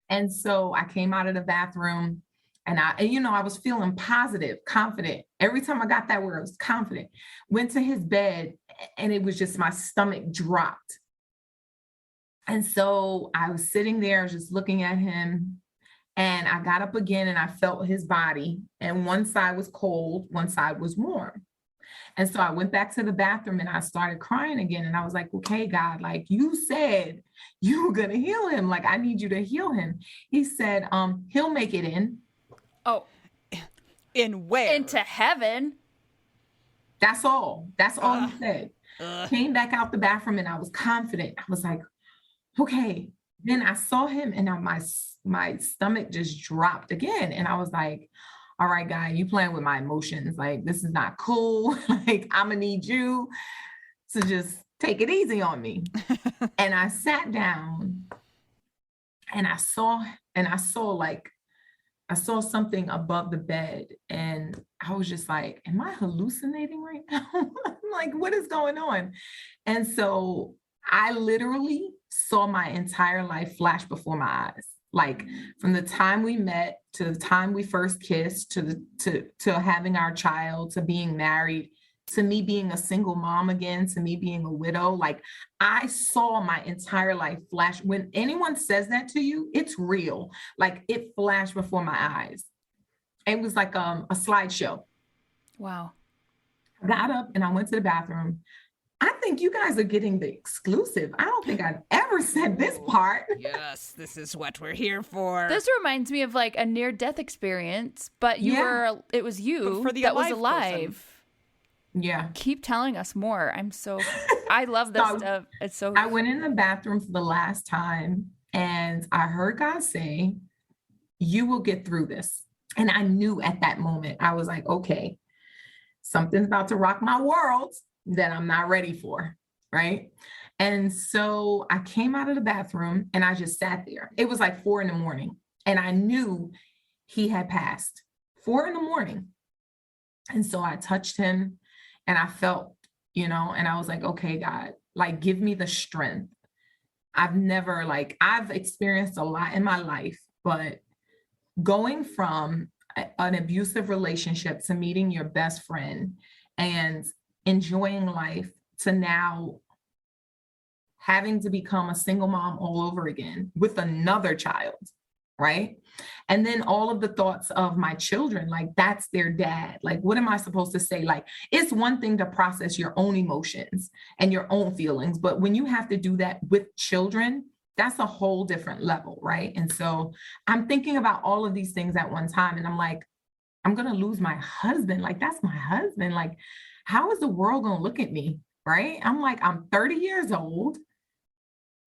And so I came out of the bathroom and I was feeling positive, confident. Every time I got that word, I was confident. Went to his bed and it was just my stomach dropped. And so I was sitting there just looking at him and I got up again and I felt his body and one side was cold, one side was warm. And so I went back to the bathroom and I started crying again. And I was like, okay, God, like you said you were going to heal him. Like, I need you to heal him. He said, he'll make it in. Oh, In where? into heaven. That's all. That's all he said. Came back out the bathroom and I was confident. I was like, okay. Then I saw him and my stomach just dropped again. And I was like, all right, guy, you playing with my emotions. Like, this is not cool. Like, I'm gonna need you to just take it easy on me. And I sat down and I saw something above the bed. And I was just like, am I hallucinating right now? I'm like, what is going on? And so I literally saw my entire life flash before my eyes. Like from the time we met to the time we first kissed, to having our child, to being married, to me being a single mom again, to me being a widow. Like I saw my entire life flash. When anyone says that to you, it's real. Like it flashed before my eyes. It was like a slideshow. Wow. I got up and I went to the bathroom. I think you guys are getting the exclusive. I don't think I've ever said this part. Yes, this is what we're here for. This reminds me of like a near-death experience, but it was you But for the that was alive alive. Yeah. Keep telling us more. I love this stuff. It's so. I went in the bathroom for the last time and I heard God say, you will get through this. And I knew at that moment, I was like, okay, something's about to rock my world that I'm not ready for, right? And so I came out of the bathroom and I just sat there. It was like 4 a.m. and I knew he had passed. 4 a.m. And so I touched him and I felt, and I was like, okay, God, like, give me the strength. I've experienced a lot in my life, but going from an abusive relationship to meeting your best friend and enjoying life to now having to become a single mom all over again with another child, right? And then all of the thoughts of my children, like that's their dad. Like, what am I supposed to say? Like, it's one thing to process your own emotions and your own feelings, but when you have to do that with children, that's a whole different level, right? And so I'm thinking about all of these things at one time, and I'm like, I'm going to lose my husband. Like, that's my husband. Like, how is the world going to look at me, right? I'm like, I'm 30 years old.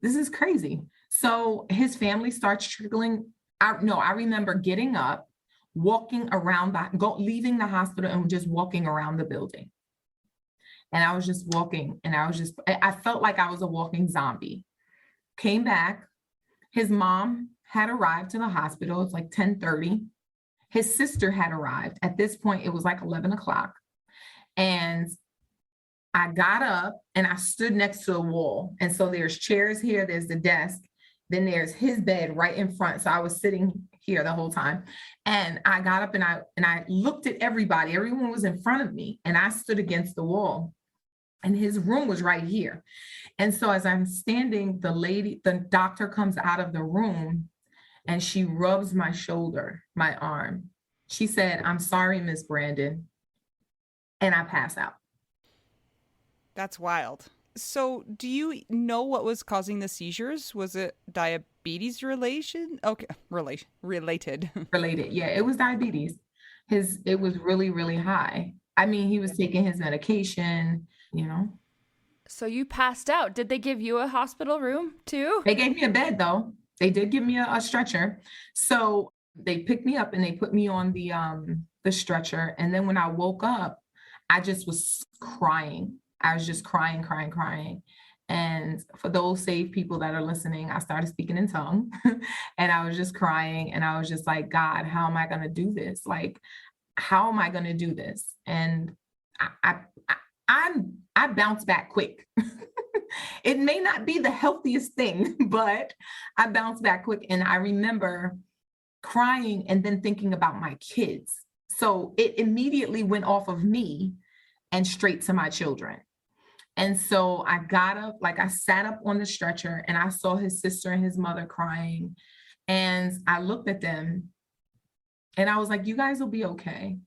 This is crazy. So his family starts trickling. I remember getting up, walking around, leaving the hospital and just walking around the building. And I was just walking and I felt like I was a walking zombie. Came back. His mom had arrived to the hospital. It's like 10:30. His sister had arrived. At this point, it was like 11 o'clock. And I got up and I stood next to a wall. And so there's chairs here, there's the desk, then there's his bed right in front. So I was sitting here the whole time. And I got up and I looked at everybody. Everyone was in front of me and I stood against the wall. And his room was right here. And so as I'm standing, the doctor comes out of the room and she rubs my shoulder, my arm. She said, "I'm sorry, Miss Brandon." And I pass out. That's wild. So do you know what was causing the seizures? Was it diabetes related? Okay, related. Related. Yeah, it was diabetes. It was really, really high. I mean, he was taking his medication, So you passed out. Did they give you a hospital room too? They gave me a bed though. They did give me a stretcher. So they picked me up and they put me on the stretcher. And then when I woke up, I just was crying. I was just crying. And for those saved people that are listening, I started speaking in tongue and I was just crying. And I was just like, God, how am I going to do this? Like, how am I going to do this? And I bounce back quick. It may not be the healthiest thing, but I bounce back quick. And I remember crying and then thinking about my kids. So it immediately went off of me and straight to my children. And so I got up, like I sat up on the stretcher and I saw his sister and his mother crying. And I looked at them and I was like, you guys will be okay.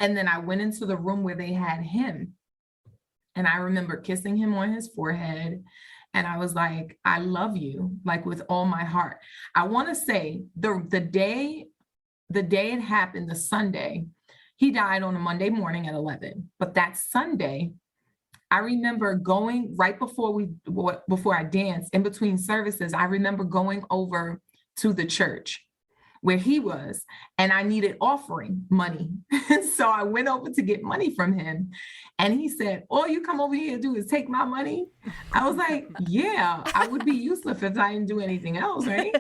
And then I went into the room where they had him. And I remember kissing him on his forehead. And I was like, I love you, like with all my heart. I want to say the day it happened, the Sunday, he died on a Monday morning at 11. But that Sunday, I remember going right before I danced, in between services, I remember going over to the church where he was, and I needed offering money. So I went over to get money from him. And he said, all you come over here to do is take my money. I was like, yeah, I would be useless if I didn't do anything else, right?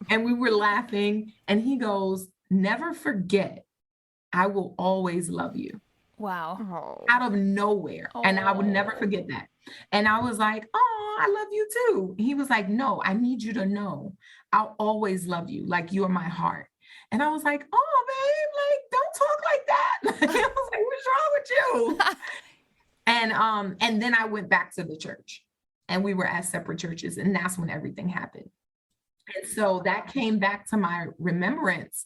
And we were laughing. And he goes, never forget, I will always love you. Wow. Oh. Out of nowhere. And I would never forget that. And I was like, oh, I love you too. He was like, no, I need you to know I'll always love you. Like, you're my heart. And I was like, oh, babe, like, don't talk like that. I was like, what's wrong with you? And then I went back to the church, and we were at separate churches. And that's when everything happened. And so that came back to my remembrance.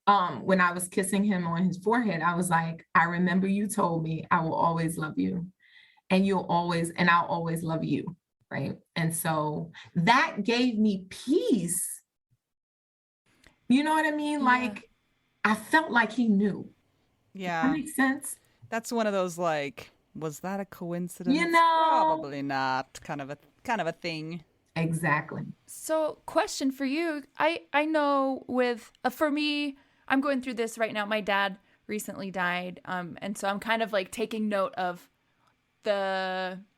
When I was kissing him on his forehead, I was like, I remember you told me I will always love you, and I'll always love you. Right. And so that gave me peace. You know what I mean? Yeah. Like, I felt like he knew. Yeah. That makes sense. That's one of those, like, was that a coincidence? You know, Probably not. Kind of a thing. exactly. So, question for you. I know for me, I'm going through this right now. My dad recently died. And so I'm kind of like taking note of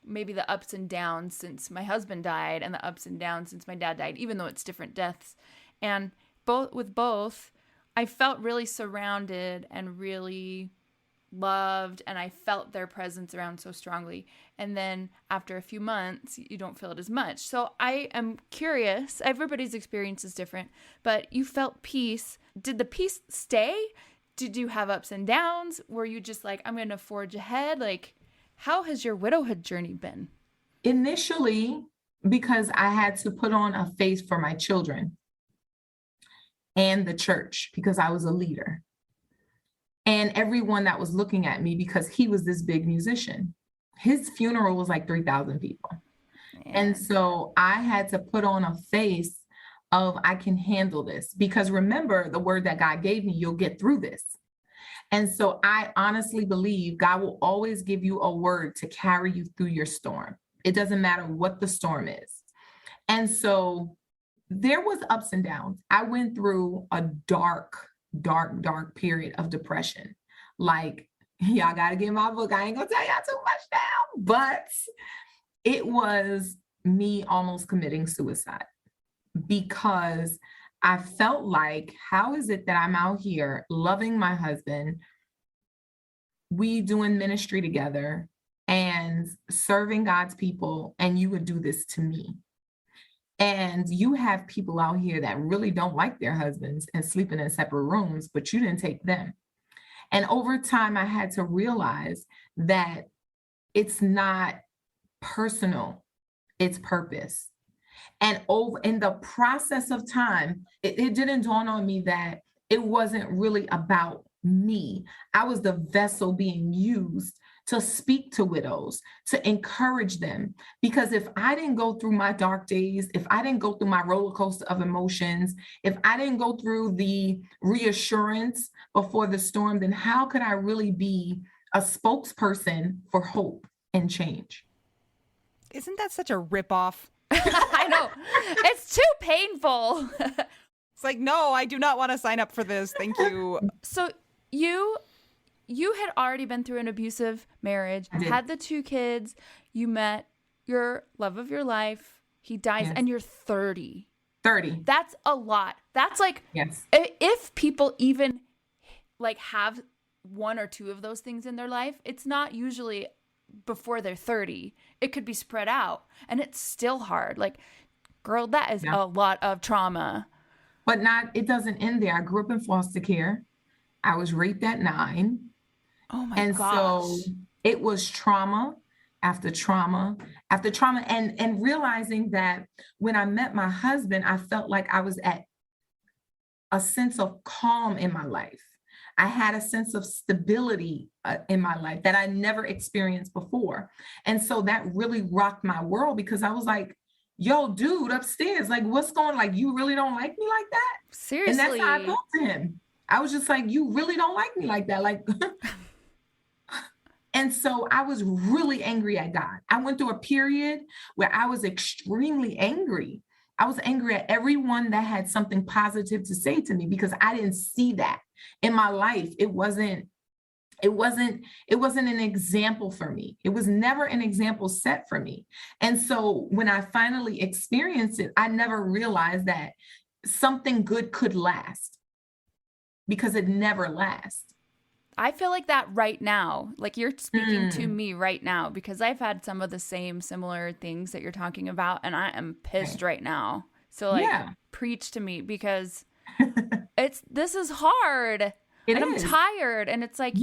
maybe the ups and downs since my husband died, and the ups and downs since my dad died, even though it's different deaths. And both, I felt really surrounded and really loved, and I felt their presence around so strongly. And then after a few months, you don't feel it as much. So I am curious, everybody's experience is different, but you felt peace. Did the peace stay? Did you have ups and downs? Were you just like, I'm going to forge ahead? Like, how has your widowhood journey been? Initially, because I had to put on a face for my children and the church, because I was a leader, and everyone that was looking at me, because he was this big musician. His funeral was like 3,000 people. And so I had to put on a face of, I can handle this, because remember the word that God gave me, you'll get through this. And so I honestly believe God will always give you a word to carry you through your storm. It doesn't matter what the storm is. And so there was ups and downs. I went through a dark period of depression. Like, y'all got to get my book. I ain't gonna tell y'all too much now, but it was me almost committing suicide, because I felt like, how is it that I'm out here loving my husband, we doing ministry together and serving God's people, and you would do this to me? And you have people out here that really don't like their husbands and sleeping in separate rooms, but you didn't take them. And over time, I had to realize that it's not personal, it's purpose. And in the process of time, it didn't dawn on me that it wasn't really about me. I was the vessel being used to speak to widows, to encourage them. Because if I didn't go through my dark days, if I didn't go through my roller coaster of emotions, if I didn't go through the reassurance before the storm, then how could I really be a spokesperson for hope and change? Isn't that such a ripoff? I know. It's too painful. It's like, no, I do not want to sign up for this. Thank you. So you had already been through an abusive marriage, had the 2 kids, you met your love of your life, he dies, Yes. and you're 30. 30. That's a lot. That's like, Yes. if people even like have 1 or 2 of those things in their life, it's not usually before they're 30. It could be spread out, and it's still hard. Like, girl, that is a lot of trauma. But it doesn't end there. I grew up in foster care. I was raped at 9. Oh my And gosh. so it was trauma after trauma after trauma. And realizing that when I met my husband, I felt like I was at a sense of calm in my life. I had a sense of stability in my life that I never experienced before. And so that really rocked my world, because I was like, yo, dude, upstairs, like, what's going on? Like, you really don't like me like that? Seriously. And that's how I talked to him. I was just like, you really don't like me like that. Like, and so I was really angry at God. I went through a period where I was extremely angry. I was angry at everyone that had something positive to say to me, because I didn't see that in my life. It wasn't an example for me. It was never an example set for me. And so when I finally experienced it, I never realized that something good could last, because it never lasts. I feel like that right now, like you're speaking to me right now, because I've had some of the same similar things that you're talking about, and I am pissed right now. So like, preach to me, because this is hard. I'm tired. And it's like,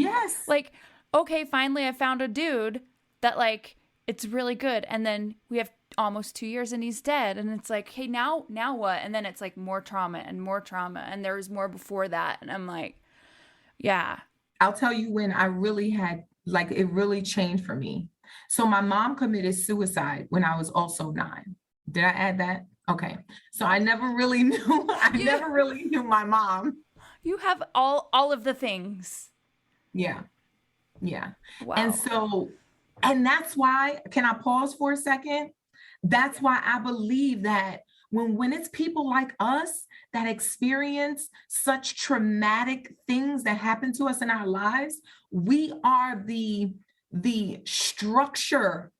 like, okay, finally I found a dude that like, it's really good. And then we have almost 2 years and he's dead. And it's like, hey, now what? And then it's like more trauma. And there was more before that. And I'm like, yeah. I'll tell you when I really had, like, it really changed for me. So my mom committed suicide when I was also 9. Did I add that? Okay. So I never really knew, never really knew my mom. You have all of the things. Yeah. Yeah. Wow. And so, and that's why, can I pause for a second? That's why I believe that when it's people like us that experience such traumatic things that happen to us in our lives, we are the structure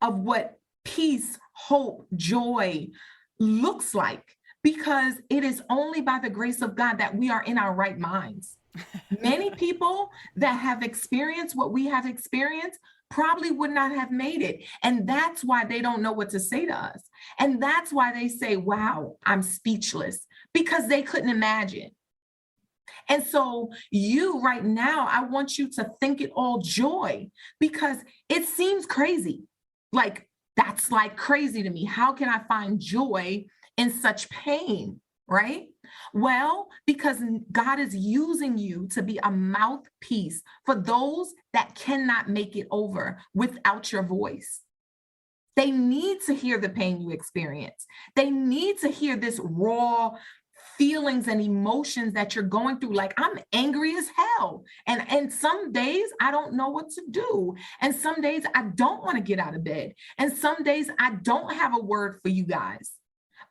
of what peace, hope, joy looks like, because it is only by the grace of God that we are in our right minds. Many people that have experienced what we have experienced probably would not have made it. And that's why they don't know what to say to us. And that's why they say, wow, I'm speechless, because they couldn't imagine. And so you right now, I want you to think it all joy, because it seems crazy. Like, that's like crazy to me. How can I find joy in such pain, right? Well, because God is using you to be a mouthpiece for those that cannot make it over without your voice. They need to hear the pain you experience. They need to hear this raw feelings and emotions that you're going through. Like, I'm angry as hell. And some days I don't know what to do. And some days I don't want to get out of bed. And some days I don't have a word for you guys.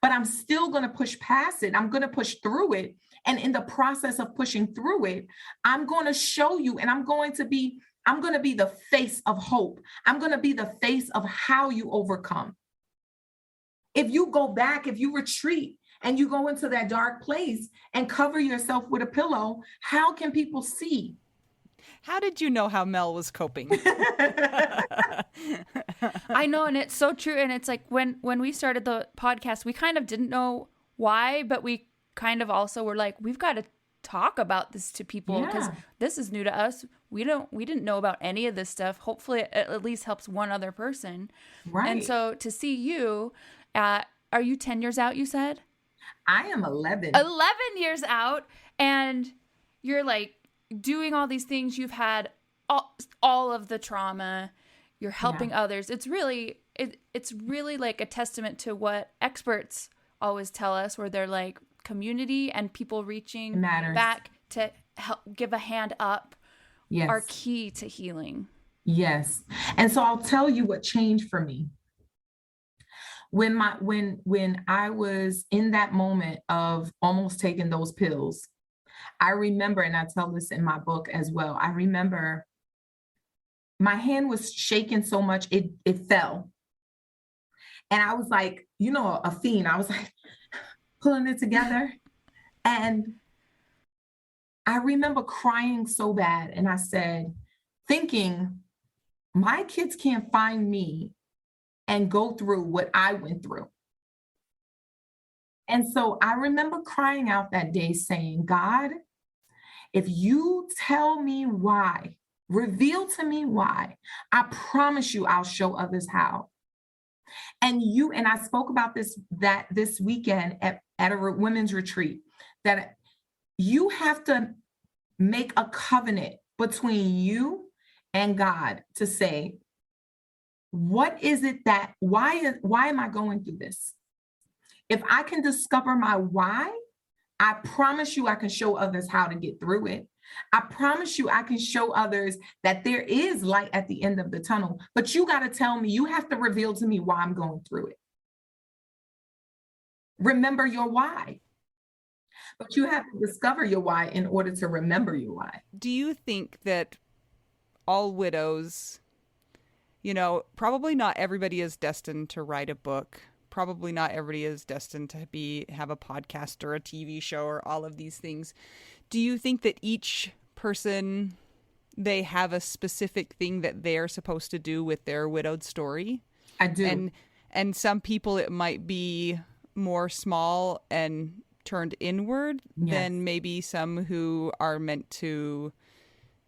But I'm still going to push past it. I'm going to push through it. And in the process of pushing through it, I'm going to show you, and I'm going to be the face of hope. I'm going to be the face of how you overcome. If you go back, if you retreat and you go into that dark place and cover yourself with a pillow, how can people see? How did you know how Mel was coping? I know, and it's so true. And it's like when we started the podcast, we kind of didn't know why, but we kind of also were like, we've got to talk about this to people, because this is new to us. We didn't know about any of this stuff. Hopefully it at least helps one other person. Right. And so to see you, are you 10 years out, you said? I am 11. 11 years out, and you're like doing all these things. You've had all of the trauma. You're helping others. It's really like a testament to what experts always tell us, where they're like, community and people reaching back to help give a hand up are key to healing. Yes. And so I'll tell you what changed for me. When I was in that moment of almost taking those pills, I remember, and I tell this in my book as well, I remember my hand was shaking so much, it fell. And I was like, a fiend. I was like pulling it together. And I remember crying so bad. And I said, thinking, my kids can't find me and go through what I went through. And so I remember crying out that day saying, God, if you tell me why, reveal to me why, I promise you I'll show others how. And I spoke about this weekend at a women's retreat, that you have to make a covenant between you and God to say, what is it that, why am I going through this? If I can discover my why, I promise you I can show others how to get through it. I promise you I can show others that there is light at the end of the tunnel, but you got to tell me, you have to reveal to me why I'm going through it. Remember your why. But you have to discover your why in order to remember your why. Do you think that all widows, probably not everybody is destined to write a book. Probably not everybody is destined to have a podcast or a TV show or all of these things. Do you think that each person, they have a specific thing that they're supposed to do with their widowed story? I do. And some people, it might be more small and turned inward than maybe some who are meant to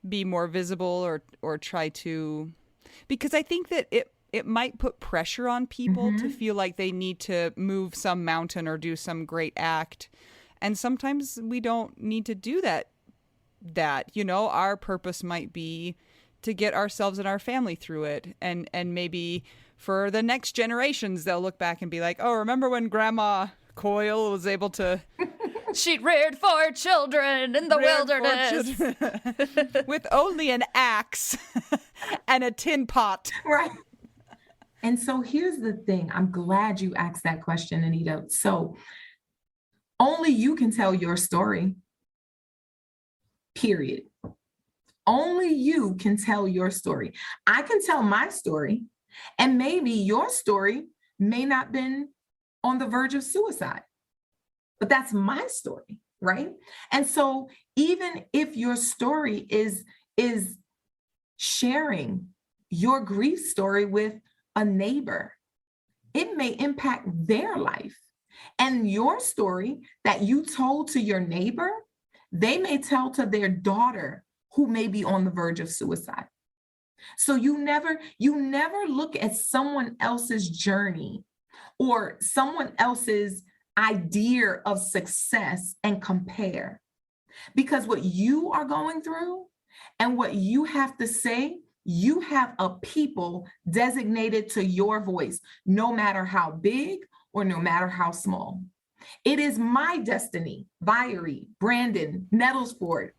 be more visible or try to, because I think that it might put pressure on people to feel like they need to move some mountain or do some great act. And sometimes we don't need to do that. Our purpose might be to get ourselves and our family through it. And maybe for the next generations, they'll look back and be like, oh, remember when Grandma Coyle was able to... She reared 4 children in the wilderness. With only an axe and a tin pot. Right. And so here's the thing. I'm glad you asked that question, Anita. So only you can tell your story. Period. Only you can tell your story. I can tell my story, and maybe your story may not have been on the verge of suicide, but that's my story, right? And so even if your story is sharing your grief story with a neighbor, it may impact their life. And your story that you told to your neighbor, they may tell to their daughter who may be on the verge of suicide. So you never look at someone else's journey or someone else's idea of success and compare. Because what you are going through and what you have to say, you have a people designated to your voice, no matter how big or no matter how small. It is my destiny, Vioree Brandon-Nettlesford,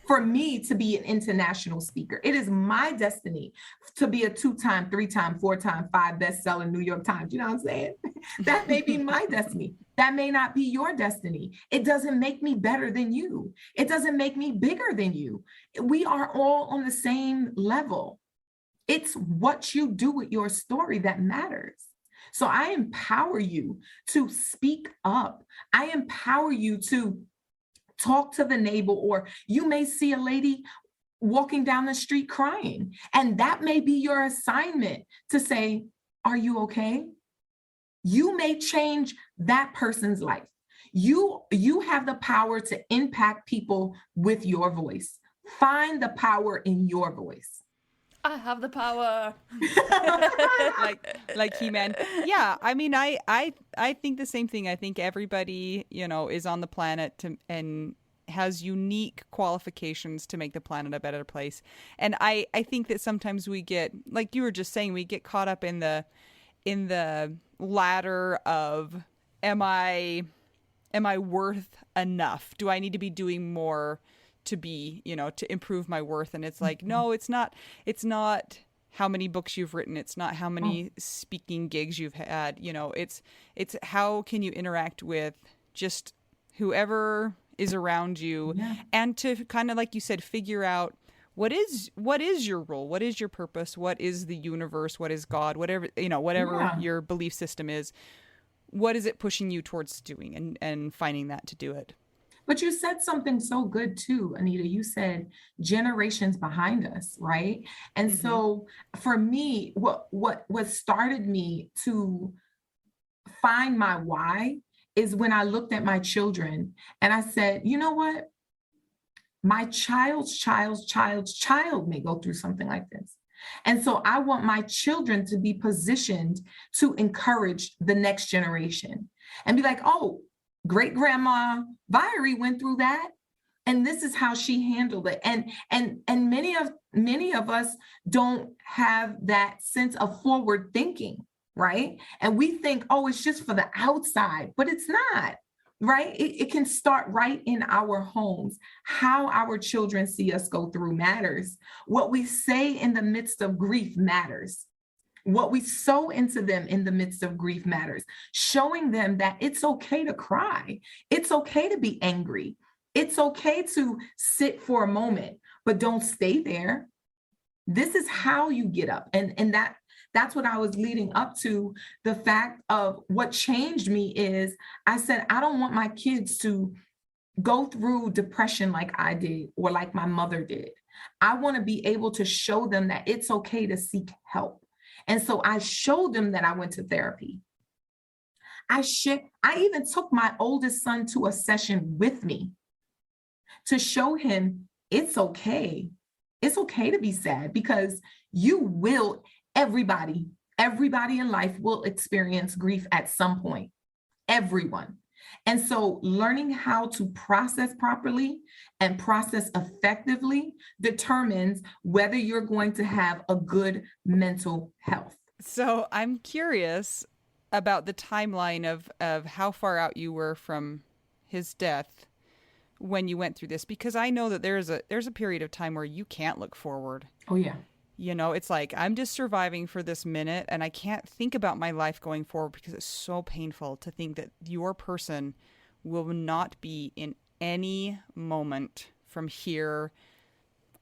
for me to be an international speaker. It is my destiny to be a 2-time, 3-time, 4-time, 5 best-selling New York Times. You know what I'm saying? That may be my destiny. That may not be your destiny. It doesn't make me better than you. It doesn't make me bigger than you. We are all on the same level. It's what you do with your story that matters. So I empower you to speak up. I empower you to talk to the neighbor, or you may see a lady walking down the street crying, and that may be your assignment to say, are you okay? You may change that person's life. You have the power to impact people with your voice. Find the power in your voice. I have the power. like He-Man. Yeah, I mean, I think the same thing. I think everybody, is on the planet and has unique qualifications to make the planet a better place. And I think that sometimes we get, like you were just saying, we get caught up in the ladder of, am I worth enough? Do I need to be doing more to be, to improve my worth? And it's like, no, it's not how many books you've written. It's not how many speaking gigs you've had. It's how can you interact with just whoever is around you, and to kind of, like you said, figure out what is your role, what is your purpose, what is the universe, what is God, whatever your belief system is. What is it pushing you towards doing, and finding that to do it. But you said something so good too, Anita. You said generations behind us, right? And so for me, what started me to find my why is when I looked at my children and I said, you know what? My child's child may go through something like this. And so I want my children to be positioned to encourage the next generation and be like, oh, great grandma Vioree went through that. And this is how she handled it. And many of us don't have that sense of forward thinking, right? And we think, oh, it's just for the outside, but it's not. Right? It can start right in our homes. How our children see us go through matters. What we say in the midst of grief matters. What we sow into them in the midst of grief matters. Showing them that it's okay to cry. It's okay to be angry. It's okay to sit for a moment, but don't stay there. This is how you get up. And that's what I was leading up to. The fact of what changed me is I said, I don't want my kids to go through depression like I did or like my mother did. I want to be able to show them that it's okay to seek help. And so I showed them that I went to therapy. I even took my oldest son to a session with me to show him it's okay. It's okay to be sad because everybody in life will experience grief at some point, everyone. And so learning how to process properly and process effectively determines whether you're going to have a good mental health. So I'm curious about the timeline of how far out you were from his death when you went through this, because I know that there's a period of time where you can't look forward. Oh, yeah. You know, it's like, I'm just surviving for this minute and I can't think about my life going forward because it's so painful to think that your person will not be in any moment from here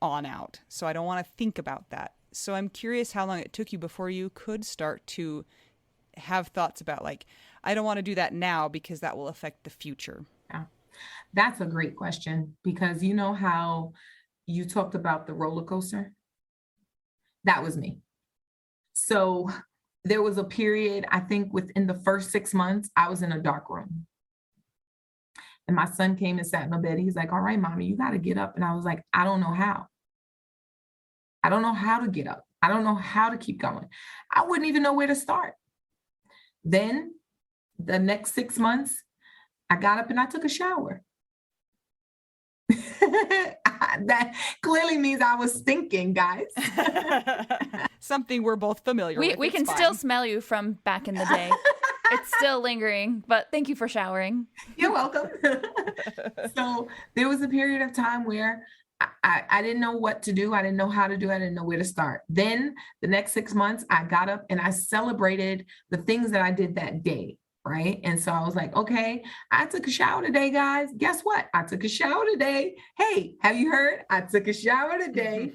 on out. So I don't want to think about that. So I'm curious how long it took you before you could start to have thoughts about like, I don't want to do that now because that will affect the future. Yeah, that's a great question, because you know how you talked about the roller coaster? That was me. So there was a period, I think within the first 6 months, I was in a dark room. And my son came and sat in the bed. He's like, all right, mommy, you got to get up. And I was like, I don't know how. I don't know how to get up. I don't know how to keep going. I wouldn't even know where to start. Then the next 6 months, I got up and I took a shower. That clearly means I was thinking, guys. Something we're both familiar with. We can still smell you from back in the day. It's still lingering, but thank you for showering. You're welcome. So there was a period of time where I didn't know what to do. I didn't know how to do it. I didn't know where to start. Then the next 6 months, I got up and I celebrated the things that I did that day. Right. And so I was like, okay, I took a shower today, guys. Guess what? I took a shower today. Hey, have you heard? I took a shower today.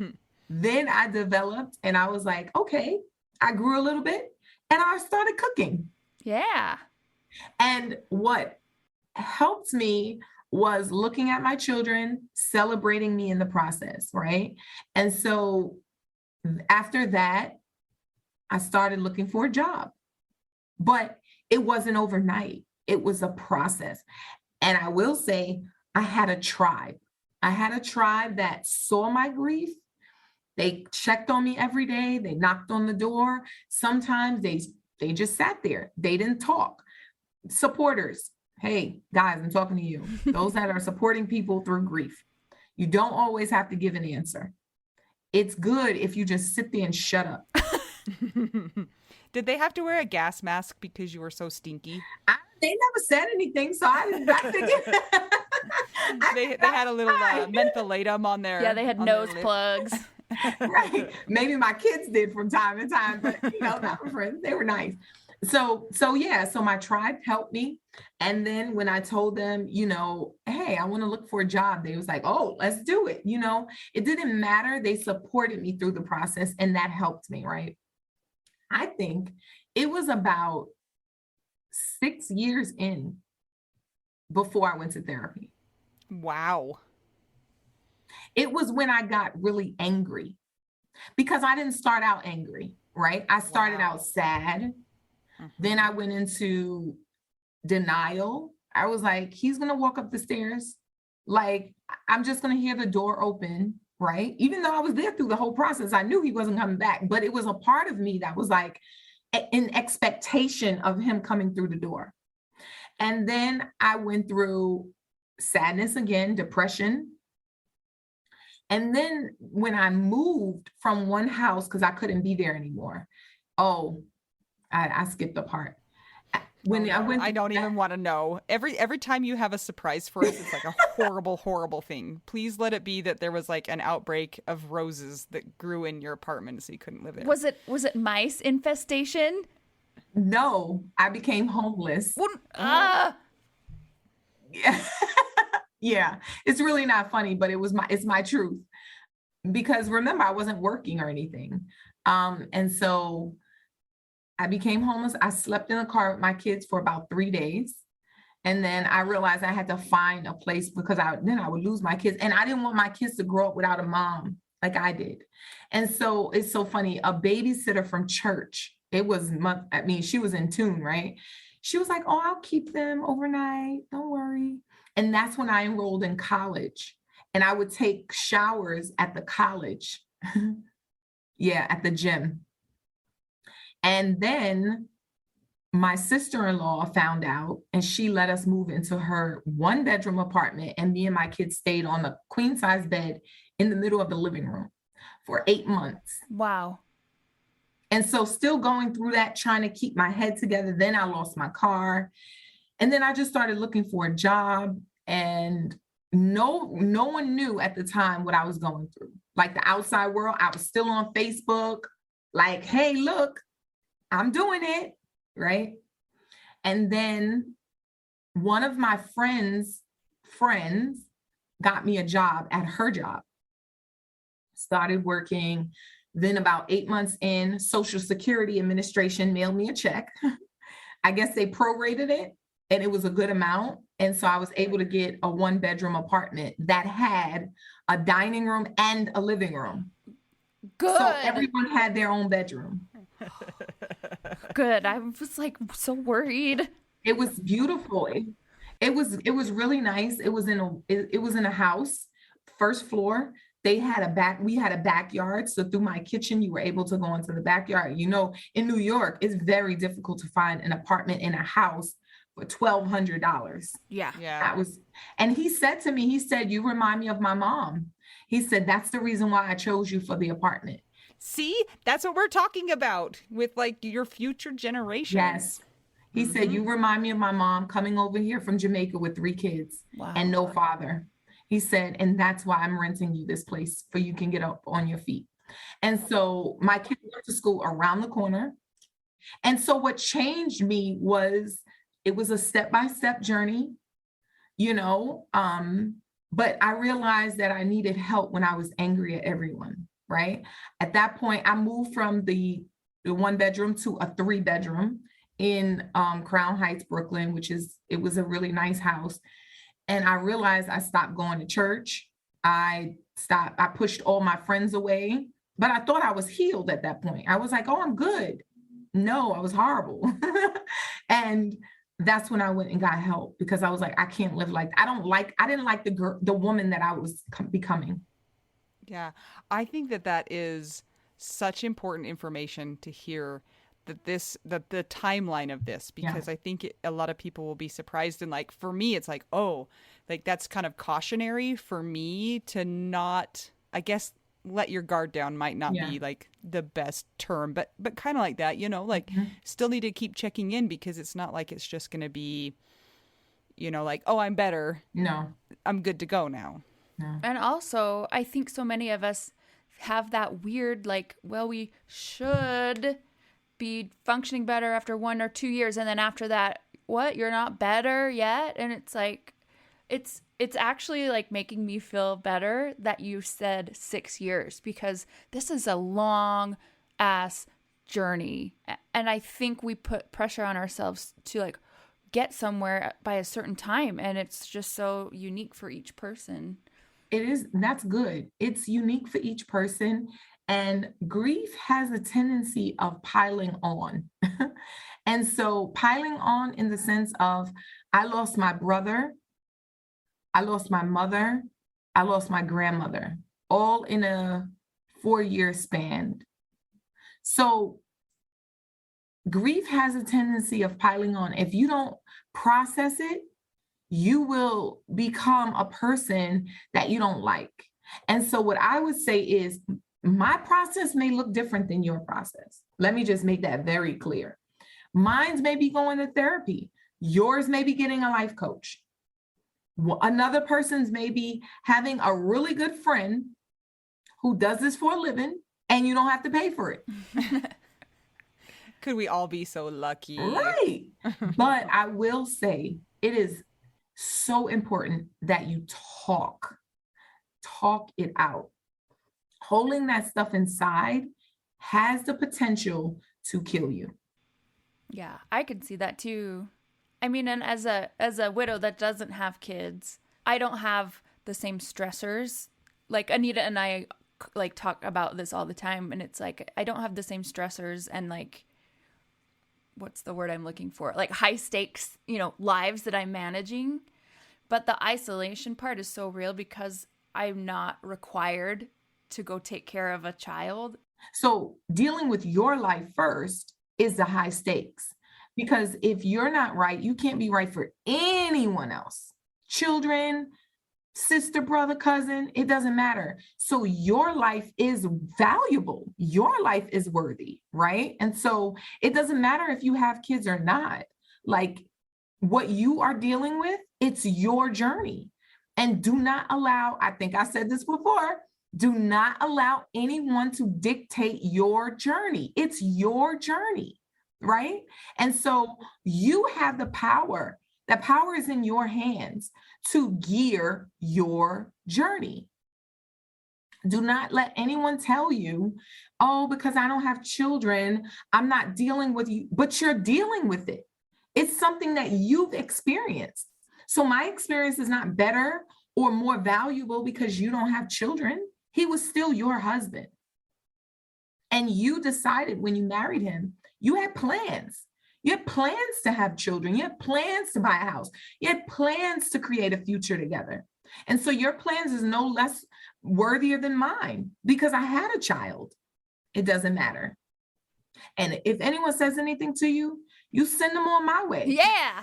Then I developed and I was like, okay, I grew a little bit and I started cooking. Yeah. And what helped me was looking at my children, celebrating me in the process. Right. And so after that, I started looking for a job, but it wasn't overnight. It was a process. And I will say I had a tribe. I had a tribe that saw my grief. They checked on me every day. They knocked on the door. Sometimes they just sat there. They didn't talk. Supporters. Hey, guys, I'm talking to you. Those that are supporting people through grief. You don't always have to give an answer. It's good if you just sit there and shut up. Did they have to wear a gas mask because you were so stinky? They never said anything, so I didn't. They had a little mentholatum on their. Yeah, they had nose plugs. Right. Maybe my kids did from time to time, but not my friends. They were nice. So my tribe helped me. And then when I told them, hey, I want to look for a job, they was like, oh, let's do it. It didn't matter. They supported me through the process and that helped me. Right. I think it was about 6 years in before I went to therapy. Wow. It was when I got really angry because I didn't start out angry, right? I started out sad. Mm-hmm. Then I went into denial. I was like, he's going to walk up the stairs. Like, I'm just going to hear the door open. Right. Even though I was there through the whole process, I knew he wasn't coming back, but it was a part of me that was like in expectation of him coming through the door. And then I went through sadness again, depression, And then when I moved from one house, because I couldn't be there anymore. Oh, I skipped the part. When I went, I don't even want to know. Every time you have a surprise for us, it's like a horrible, horrible thing. Please let it be that there was like an outbreak of roses that grew in your apartment, so you couldn't live there. Was it mice infestation? No, I became homeless. Yeah. Yeah, it's really not funny, but it's my truth. Because remember, I wasn't working or anything. And so I became homeless. I slept in the car with my kids for about 3 days. And then I realized I had to find a place because then I would lose my kids. And I didn't want my kids to grow up without a mom like I did. And so it's so funny. A babysitter from church, she was in tune, right? She was like, oh, I'll keep them overnight. Don't worry. And that's when I enrolled in college. And I would take showers at the college. Yeah, at the gym. And then my sister-in-law found out, and she let us move into her 1-bedroom apartment. And me and my kids stayed on the queen size bed in the middle of the living room for 8 months. Wow. And so still going through that, trying to keep my head together. Then I lost my car. And then I just started looking for a job, and no one knew at the time what I was going through. Like the outside world, I was still on Facebook, like, hey, look, I'm doing it, right? And then one of my friends got me a job at her job. Started working. Then about 8 months in, Social Security Administration mailed me a check. I guess they prorated it, and it was a good amount. And so I was able to get a 1-bedroom apartment that had a dining room and a living room. Good. So everyone had their own bedroom. Good. I was like so worried. It was beautiful. It was really nice. It was in a house, first floor. We had a backyard. So through my kitchen, you were able to go into the backyard. You know, in New York, it's very difficult to find an apartment in a house for $1,200. Yeah. And he said to me, you remind me of my mom. He said, that's the reason why I chose you for the apartment. See, that's what we're talking about with like your future generations. Yes. He said, you remind me of my mom coming over here from Jamaica with 3 kids and no father. He said, and that's why I'm renting you this place for you can get up on your feet. And so my kids went to school around the corner. And so what changed me was it was a step-by-step journey, you know, but I realized that I needed help when I was angry at everyone, right? At that point, I moved from the 1-bedroom to a 3-bedroom in Crown Heights, Brooklyn, it was a really nice house. And I realized I stopped going to church. I pushed all my friends away, but I thought I was healed at that point. I was like, oh, I'm good. No, I was horrible. And that's when I went and got help, because I was like, I can't live like that. I didn't like the woman that I was becoming. Yeah. I think that is such important information to hear, that the timeline of this, because I think a lot of people will be surprised. And like, for me, it's like, oh, like that's kind of cautionary for me to not, I guess, let your guard down might not be like the best term, but kind of like that, you know, like still need to keep checking in, because it's not like it's just going to be, you know, like, oh, I'm better. No, I'm good to go now. No. And also, I think so many of us have that weird, like, well, we should be functioning better after 1 or 2 years, and then after that, what, you're not better yet? And it's like, it's actually like making me feel better that you said 6 years, because this is a long ass journey, and I think we put pressure on ourselves to like get somewhere by a certain time, and it's just so unique for each person. It is. That's good. It's unique for each person. And grief has a tendency of piling on. And so piling on in the sense of, I lost my brother, I lost my mother, I lost my grandmother, all in a 4-year span. So grief has a tendency of piling on. If you don't process it, you will become a person that you don't like. And so what I would say is my process may look different than your process. Let me just make that very clear. Mine's may be going to therapy. Yours may be getting a life coach. Another person's may be having a really good friend who does this for a living and you don't have to pay for it. Could we all be so lucky? Right. But I will say it is so important that you talk it out. Holding that stuff inside has the potential to kill you. Yeah, I can see that too. I mean, and as a widow that doesn't have kids, I don't have the same stressors. Like Anita and I like talk about this all the time, and it's like I don't have the same stressors and like what's the word I'm looking for? Like high stakes, lives that I'm managing. But the isolation part is so real because I'm not required to go take care of a child. So dealing with your life first is the high stakes. Because if you're not right, you can't be right for anyone else. Children, sister, brother, cousin, it doesn't matter. So your life is valuable. Your life is worthy, right? And so it doesn't matter if you have kids or not. Like what you are dealing with, it's your journey. And do not allow, I think I said this before, do not allow anyone to dictate your journey. It's your journey. Right? And so you have the power. That power is in your hands to gear your journey. Do not let anyone tell you, oh, because I don't have children, I'm not dealing with you, but you're dealing with it. It's something that you've experienced. So my experience is not better or more valuable because you don't have children. He was still your husband. And you decided when you married him, you had plans. You had plans to have children. You had plans to buy a house. You had plans to create a future together. And so your plans is no less worthier than mine because I had a child. It doesn't matter. And if anyone says anything to you, you send them on my way. Yeah.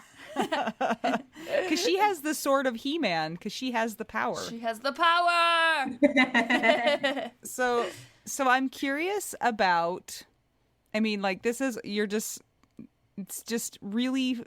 Because she has the sword of He-Man, because she has the power. She has the power. So I'm curious about, I mean, like it's just really,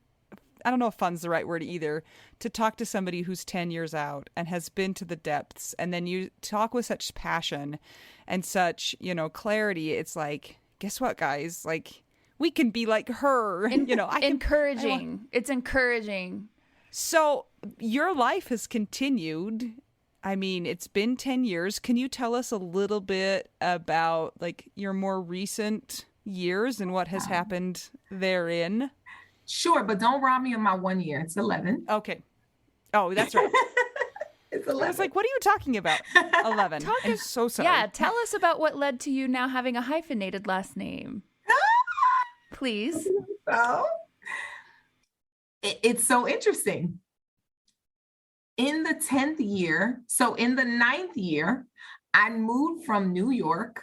I don't know if fun's the right word either, to talk to somebody who's 10 years out and has been to the depths, and then you talk with such passion and such, clarity. It's like, guess what, guys? Like, we can be like her. Encouraging. It's encouraging. So your life has continued. I mean, it's been 10 years. Can you tell us a little bit about like your more recent years and what has happened therein? Sure, but don't rob me of my 1 year. It's 11. Okay. Oh, that's right. It's 11. I was like, what are you talking about? 11. I'm so sorry. Yeah, tell us about what led to you now having a hyphenated last name. Please. So, it's so interesting. In the 10th year, so in the 9th year, I moved from New York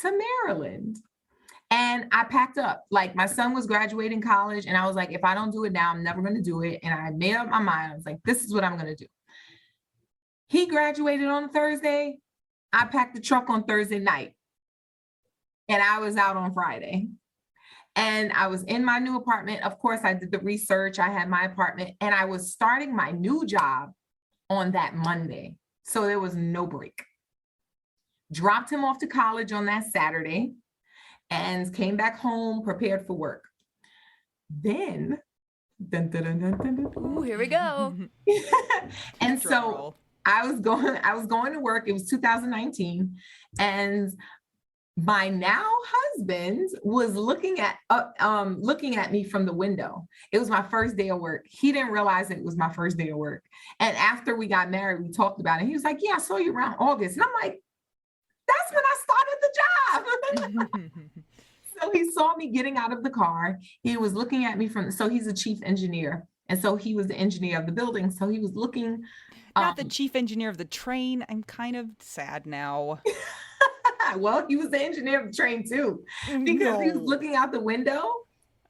to Maryland. And I packed up. Like my son was graduating college and I was like, if I don't do it now, I'm never going to do it. And I made up my mind. I was like, this is what I'm going to do. He graduated on Thursday. I packed the truck on Thursday night. And I was out on Friday. And I was in my new apartment. Of course, I did the research. I had my apartment and I was starting my new job on that Monday. So there was no break. Dropped him off to college on that Saturday and came back home prepared for work. Then, Ooh, here we go. And so I was going to work. It was 2019, and my now husband was looking at me from the window. It was my first day of work. He didn't realize it was my first day of work. And after we got married, we talked about it. He was like, "Yeah, I saw you around August," and I'm like, "That's when I started the job." So he saw me getting out of the car. He was looking at me so he's a chief engineer. And so he was the engineer of the building. So he was looking. Not the chief engineer of the train. I'm kind of sad now. Well, he was the engineer of the train too, because he was looking out the window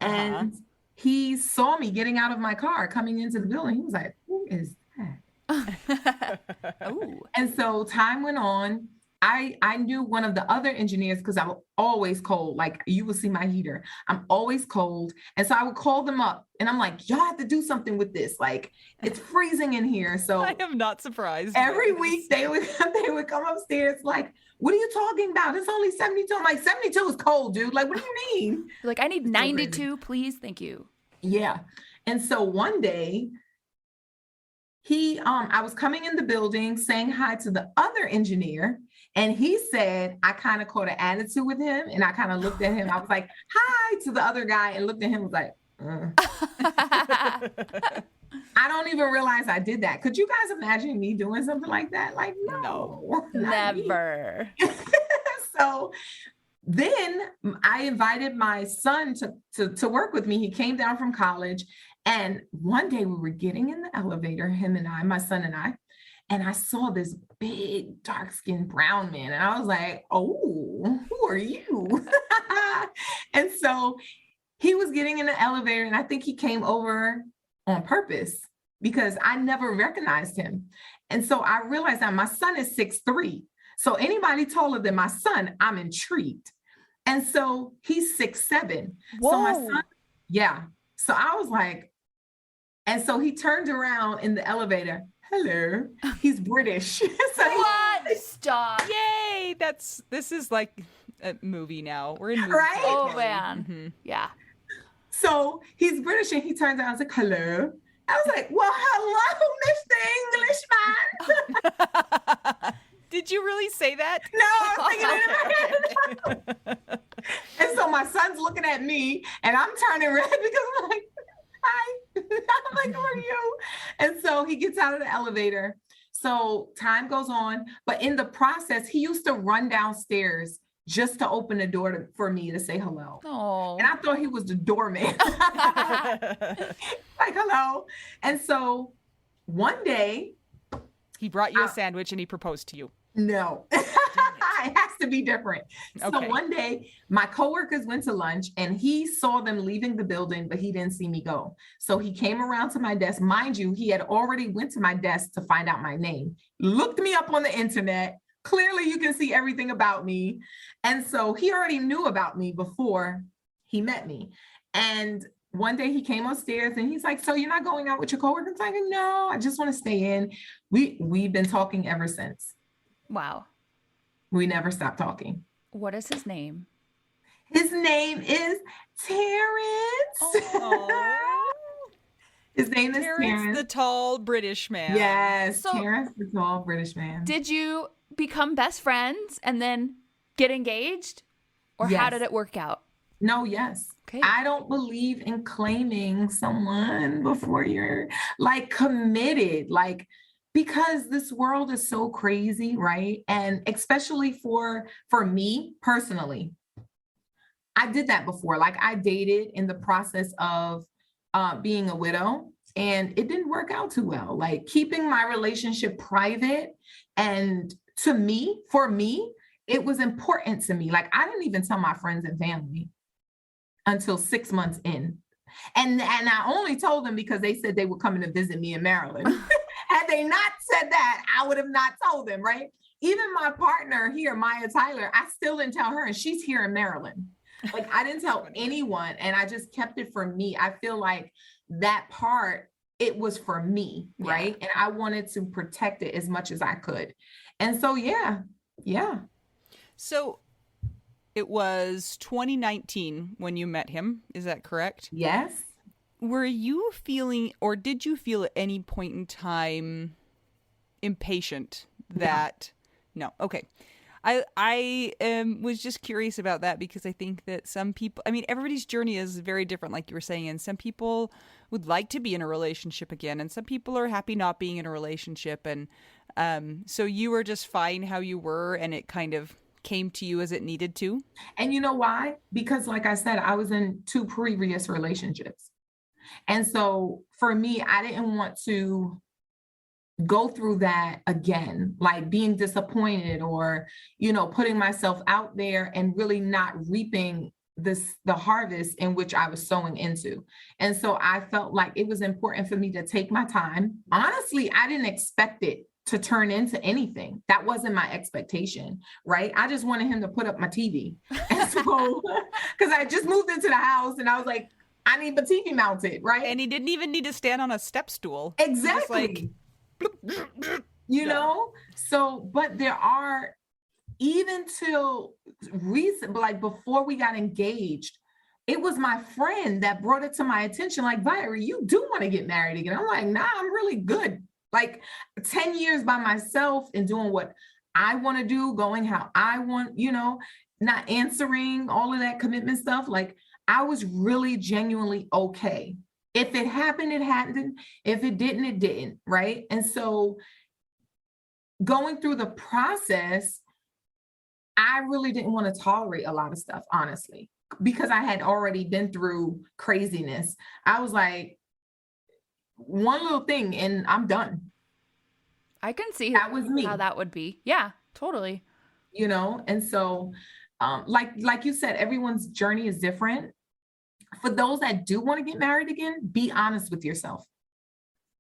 and he saw me getting out of my car, coming into the building. He was like, "Who is that?" Oh. And so time went on. I knew one of the other engineers because I'm always cold. Like you will see my heater. I'm always cold. And so I would call them up and I'm like, y'all have to do something with this. Like it's freezing in here. So I am not surprised. every week they would come upstairs like, what are you talking about? It's only 72. I'm like, 72 is cold, dude. Like, what do you mean? Like, I need 92, please. Thank you. Yeah. And so one day I was coming in the building saying hi to the other engineer. And he said, I kind of caught an attitude with him. And I kind of looked at him. I was like, hi to the other guy and looked at him, was like, I don't even realize I did that. Could you guys imagine me doing something like that? Like, no. Never. So then I invited my son to work with me. He came down from college. And one day we were getting in the elevator, him and I, my son and I saw this big, dark-skinned brown man. And I was like, oh, who are you? And so he was getting in the elevator, and I think he came over on purpose because I never recognized him. And so I realized that my son is 6'3". So anybody taller than my son, I'm intrigued. And so he's 6'7". Whoa. So my son, yeah. So I was like, and so he turned around in the elevator. Hello. He's British. What? Stop. Yay! This is like a movie now. We're in movie Right? Oh, territory. man. Mhm. Yeah. So he's British and he turns around and was like, hello. I was like, well, hello, Mr. Englishman. Did you really say that? No, I was thinking in my head. And so my son's looking at me and I'm turning red because I'm like, hi. I'm like, who are you? And so he gets out of the elevator. So time goes on. But in the process, he used to run downstairs just to open the door for me to say hello. Oh. And I thought he was the doorman. Like, hello. And so one day, He brought you a sandwich and he proposed to you. no, it has to be different. So Okay. one day my coworkers went to lunch and he saw them leaving the building, but he didn't see me go. So he came around to my desk. Mind you, he had already went to my desk to find out my name, looked me up on the internet. Clearly you can see everything about me. And so he already knew about me before he met me. And one day he came upstairs and he's like, so you're not going out with your coworkers? I'm like, no, I just want to stay in. We've been talking ever since. Wow. We never stopped talking. What is his name? His name is Terrence. Oh. His name is Terrence. the tall British man. Yes, So- Terrence, the tall British man. Did you become best friends and then get engaged? Or how Yes. did it work out? No, yes. Okay. I don't believe in claiming someone before you're like committed, like because this world is so crazy, right? And especially for me personally, I did that before. Like I dated in the process of being a widow and it didn't work out too well. Like keeping my relationship private and for me, it was important to me. Like I didn't even tell my friends and family until 6 months in. And I only told them because they said they were coming to visit me in Maryland. Had they not said that, I would have not told them, right? Even my partner here, Maya Tyler, I still didn't tell her, and she's here in Maryland. Like I didn't tell anyone, and I just kept it for me. I feel like that part, it was for me, right? And I wanted to protect it as much as I could. And so, yeah. So it was 2019 when you met him. Is that correct? Yes. Were you feeling, or did you feel at any point in time impatient that, no. Okay. I was just curious about that because I think that some people, I mean, everybody's journey is very different, like you were saying, and some people would like to be in a relationship again, and some people are happy not being in a relationship. And so you were just fine how you were, and it kind of came to you as it needed to. And you know why? Because like I said, I was in 2 previous relationships. And so for me, I didn't want to go through that again, like being disappointed or, putting myself out there and really not reaping the harvest in which I was sowing into. And so I felt like it was important for me to take my time. Honestly, I didn't expect it to turn into anything. That wasn't my expectation, right? I just wanted him to put up my TV. And so, because I just moved into the house and I was like, I need the TV mounted, right? And he didn't even need to stand on a step stool. Exactly. You know? So, but there are, even till recent, like before we got engaged, it was my friend that brought it to my attention. Like, Vioree, you do want to get married again. I'm like, nah, I'm really good. Like 10 years by myself and doing what I want to do, going how I want, you know, not answering all of that commitment stuff. Like, I was really genuinely okay. If it happened, it happened. If it didn't, it didn't, right? And so going through the process, I really didn't want to tolerate a lot of stuff, honestly, because I had already been through craziness. I was like, one little thing and I'm done. I can see that was me. How that would be. Yeah, totally. You know, and so like you said, everyone's journey is different. For those that do want to get married again, be honest with yourself.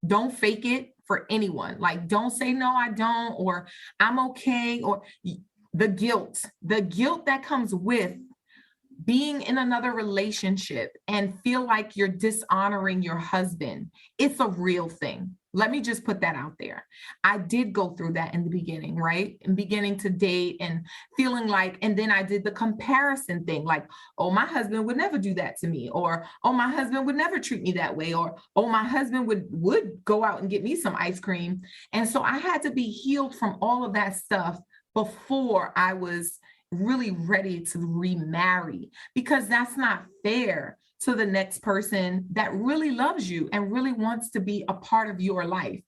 Don't fake it for anyone. Like, don't say, no, I don't, or I'm okay, or the guilt that comes with being in another relationship and feel like you're dishonoring your husband. It's a real thing. Let me just put that out there. I did go through that in the beginning, right? And beginning to date and feeling like, and then I did the comparison thing, like, oh, my husband would never do that to me, or, oh, my husband would never treat me that way, or, oh, my husband would go out and get me some ice cream. And so I had to be healed from all of that stuff before I was really ready to remarry, because that's not fair to the next person that really loves you and really wants to be a part of your life.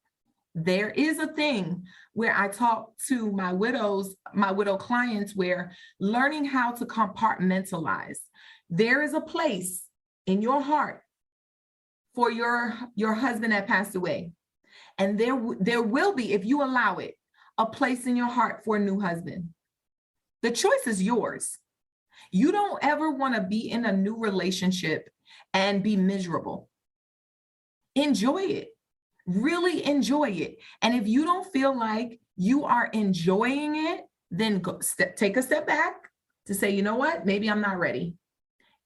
There is a thing where I talk to my widow clients, where learning how to compartmentalize. There is a place in your heart for your husband that passed away. And there will be, if you allow it, a place in your heart for a new husband. The choice is yours. You don't ever want to be in a new relationship and be miserable. Enjoy it. Really enjoy it. And if you don't feel like you are enjoying it, then take a step back to say, you know what? Maybe I'm not ready.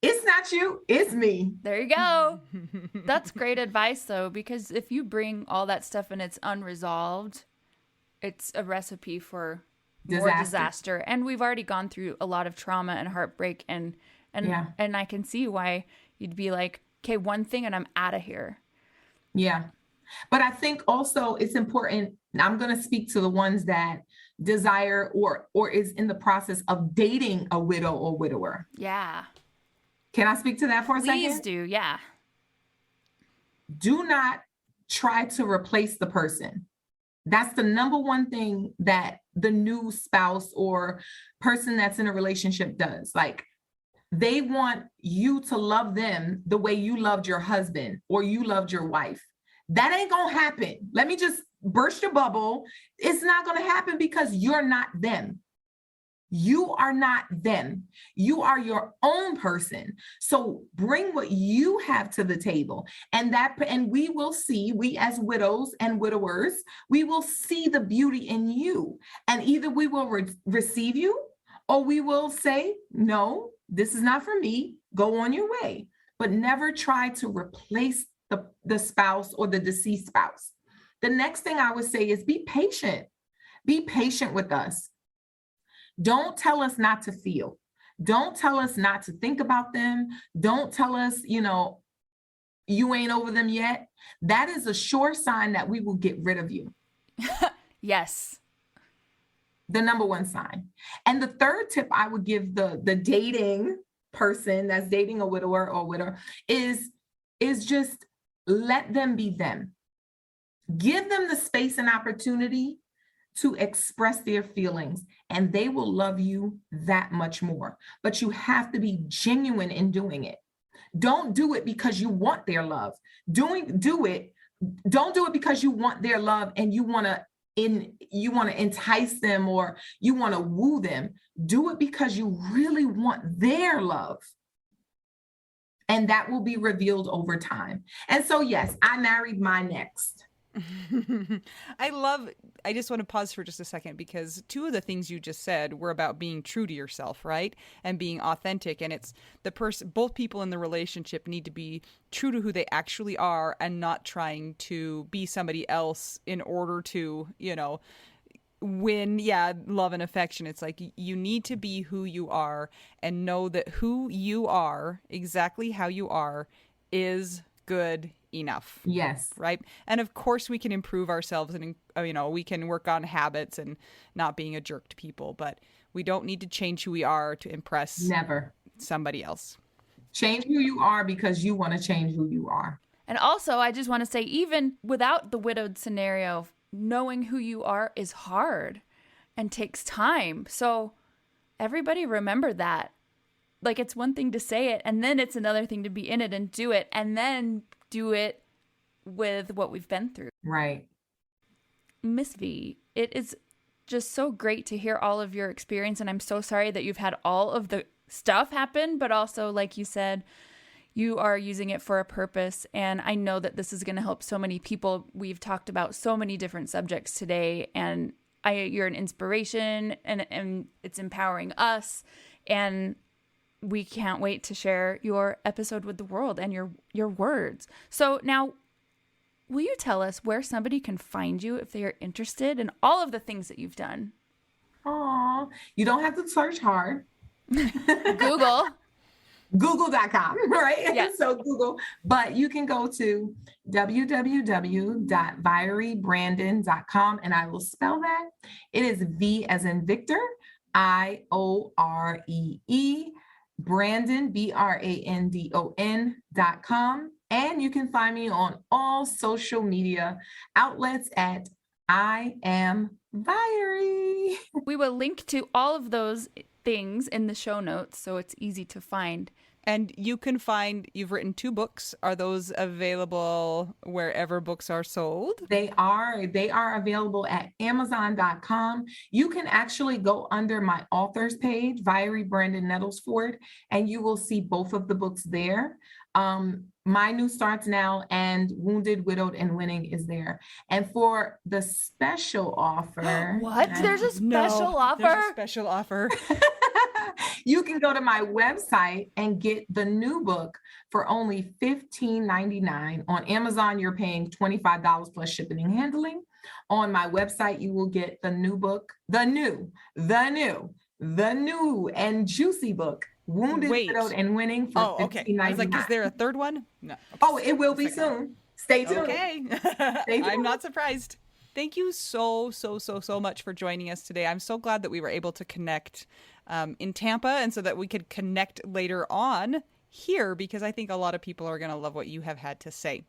It's not you, it's me. There you go. That's great advice, though, because if you bring all that stuff and it's unresolved, it's a recipe for more disaster. And we've already gone through a lot of trauma and heartbreak, and I can see why you'd be like, okay, one thing and I'm out of here. Yeah. But I think also it's important. I'm going to speak to the ones that desire or is in the process of dating a widow or widower. Yeah. Can I speak to that for a second? Please do. Yeah. Do not try to replace the person. That's the number one thing that the new spouse or person that's in a relationship does. Like, they want you to love them the way you loved your husband or you loved your wife. That ain't gonna happen. Let me just burst your bubble. It's not gonna happen, because you're not them. You are not them. You are your own person. So bring what you have to the table, and we will see, we as widows and widowers, we will see the beauty in you. And either we will receive you, or we will say, no, this is not for me. Go on your way. But never try to replace the spouse or the deceased spouse. The next thing I would say is be patient. Be patient with us. Don't tell us not to feel. Don't tell us not to think about them. Don't tell us, you ain't over them yet. That is a sure sign that we will get rid of you. Yes. The number one sign. And the third tip I would give the dating person that's dating a widower or widower is just let them be them. Give them the space and opportunity to express their feelings, and they will love you that much more. But you have to be genuine in doing it. Don't do it because you want their love. Don't do it because you want their love and you want to entice them or you want to woo them. Do it because you really want their love. and that will be revealed over time. And so, yes, I married my next. I just want to pause for just a second, because two of the things you just said were about being true to yourself, right? And being authentic. And it's both people in the relationship need to be true to who they actually are and not trying to be somebody else in order to, win, love and affection. It's like you need to be who you are and know that who you are, exactly how you are, is good enough. Yes. Right. And of course we can improve ourselves and, we can work on habits and not being a jerk to people, but we don't need to change who we are to impress somebody else. Change who you are because you want to change who you are. And also, I just want to say, even without the widowed scenario, knowing who you are is hard and takes time. So everybody remember that. Like, it's one thing to say it, and then it's another thing to be in it and do it, and then do it with what we've been through. Right. Miss V, it is just so great to hear all of your experience, and I'm so sorry that you've had all of the stuff happen, but also, like you said, you are using it for a purpose, and I know that this is going to help so many people. We've talked about so many different subjects today, and you're an inspiration, and it's empowering us, and we can't wait to share your episode with the world and your words. So now, will you tell us where somebody can find you if they are interested in all of the things that you've done? Aw, you don't have to search hard. Google. Google.com, right? Yes. So Google, but you can go to www.VioreeBrandon.com, and I will spell that. It is V as in Victor, IOREE, Brandon, BRANDON.com. And you can find me on all social media outlets at I am Vioree. We will link to all of those things in the show notes, so it's easy to find. And you can find, you've written 2 books. Are those available wherever books are sold? They are available at Amazon.com. You can actually go under my author's page, Vioree Brandon-Nettlesford, and you will see both of the books there. My New Starts Now and Wounded, Widowed, and Winning is there. And for the special offer. What? There's a special offer? There's a special offer. You can go to my website and get the new book for only $15.99. On Amazon, you're paying $25 plus shipping and handling. On my website, you will get the new book, the new and juicy book, Wounded, Widowed, and Winning for $15.99. I was like, is there a third one? No. Oh, it will be soon. Stay tuned. Okay. Stay tuned. I'm not surprised. Thank you so much for joining us today. I'm so glad that we were able to connect in Tampa, and so that we could connect later on here, because I think a lot of people are going to love what you have had to say.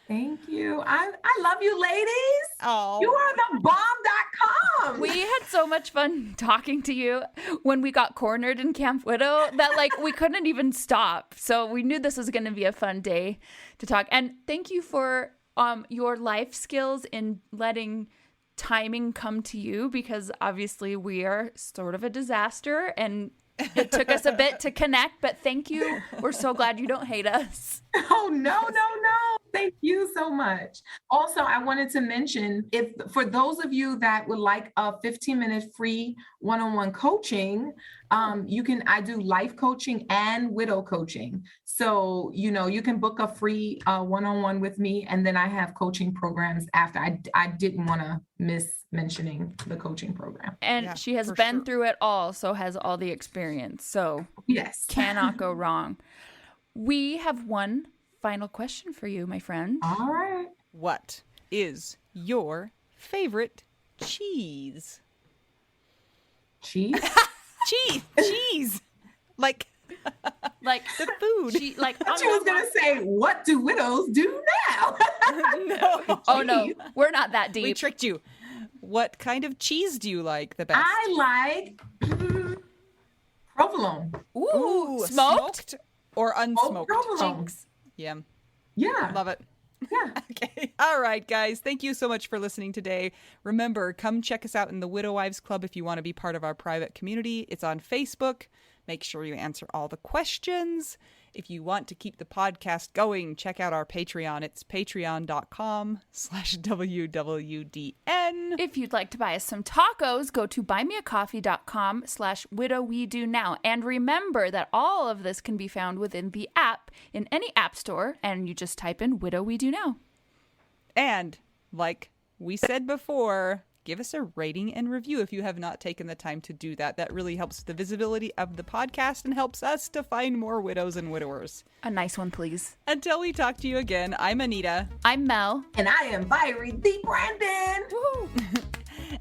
Thank you. I love you, ladies. Oh, you are the bomb.com. We had so much fun talking to you when we got cornered in Camp Widow that we couldn't even stop. So we knew this was going to be a fun day to talk. And thank you for your life skills in letting timing come to you, because obviously we are sort of a disaster and it took us a bit to connect, but thank you. We're so glad you don't hate us. Oh, no. Thank you so much. Also, I wanted to mention, if for those of you that would like a 15-minute free one-on-one coaching, I do life coaching and widow coaching. So, you can book a free one-on-one with me, and then I have coaching programs after. I didn't want to miss mentioning the coaching program. And she has been through it all, so has all the experience. So yes, cannot go wrong. We have one final question for you, my friend. All right. What is your favorite cheese? Cheese? Cheese. Like the food. I thought you was going to say, what do widows do now? No. Oh, no. We're not that deep. We tricked you. What kind of cheese do you like the best? I like provolone. Ooh, smoked or unsmoked? Provolone. Yeah. Love it. Yeah. Okay. All right, guys. Thank you so much for listening today. Remember, come check us out in the Widow Wives Club if you want to be part of our private community. It's on Facebook. Make sure you answer all the questions. If you want to keep the podcast going, check out our Patreon. It's patreon.com/WWDN. If you'd like to buy us some tacos, go to buymeacoffee.com/widowwedonoww. And remember that all of this can be found within the app in any app store, and you just type in Widow We Do Now. And like we said before, give us a rating and review if you have not taken the time to do that. That really helps the visibility of the podcast and helps us to find more widows and widowers. A nice one, please. Until we talk to you again, I'm Anita. I'm Mel. And I am Vioree Brandon. Woo!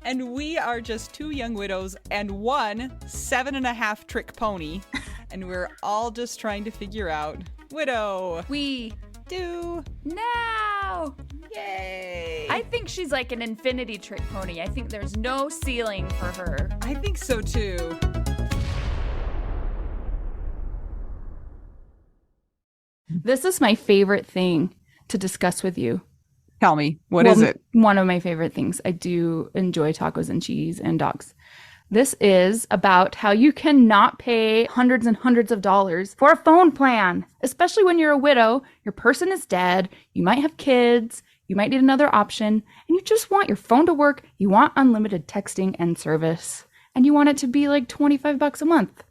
And we are just two young widows and one 7.5 trick pony. And we're all just trying to figure out widow. We do now. Yay! I think she's like an infinity trick pony. I think there's no ceiling for her. I think so too. This is my favorite thing to discuss with you. Tell me, what is it? One of my favorite things. I do enjoy tacos and cheese and dogs. This is about how you cannot pay hundreds and hundreds of dollars for a phone plan, especially when you're a widow, your person is dead, you might have kids, you might need another option, and you just want your phone to work, you want unlimited texting and service, and you want it to be like $25 a month.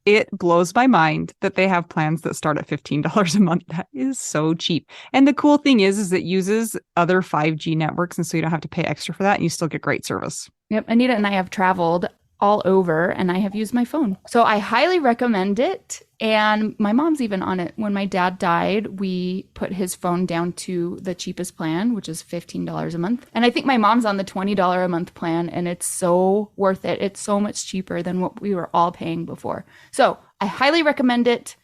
It blows my mind that they have plans that start at $15 a month. That is so cheap. And the cool thing is it uses other 5G networks, and so you don't have to pay extra for that, and you still get great service. Yep, Anita and I have traveled all over, and I have used my phone. So I highly recommend it, and my mom's even on it. When my dad died, we put his phone down to the cheapest plan, which is $15 a month. And I think my mom's on the $20 a month plan, and it's so worth it. It's so much cheaper than what we were all paying before. So I highly recommend it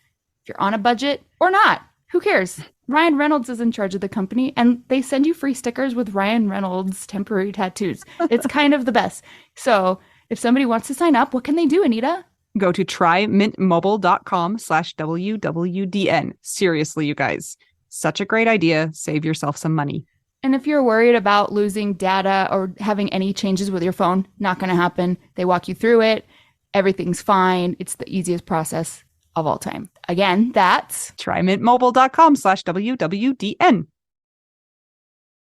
if you're on a budget or not. Who cares? Ryan Reynolds is in charge of the company, and they send you free stickers with Ryan Reynolds temporary tattoos. It's kind of the best. So if somebody wants to sign up, what can they do, Anita? Go to trymintmobile.com/WWDN. Seriously, you guys. Such a great idea. Save yourself some money. And if you're worried about losing data or having any changes with your phone, not going to happen. They walk you through it. Everything's fine. It's the easiest process of all time. Again, that's trymintmobile.com/WWDN.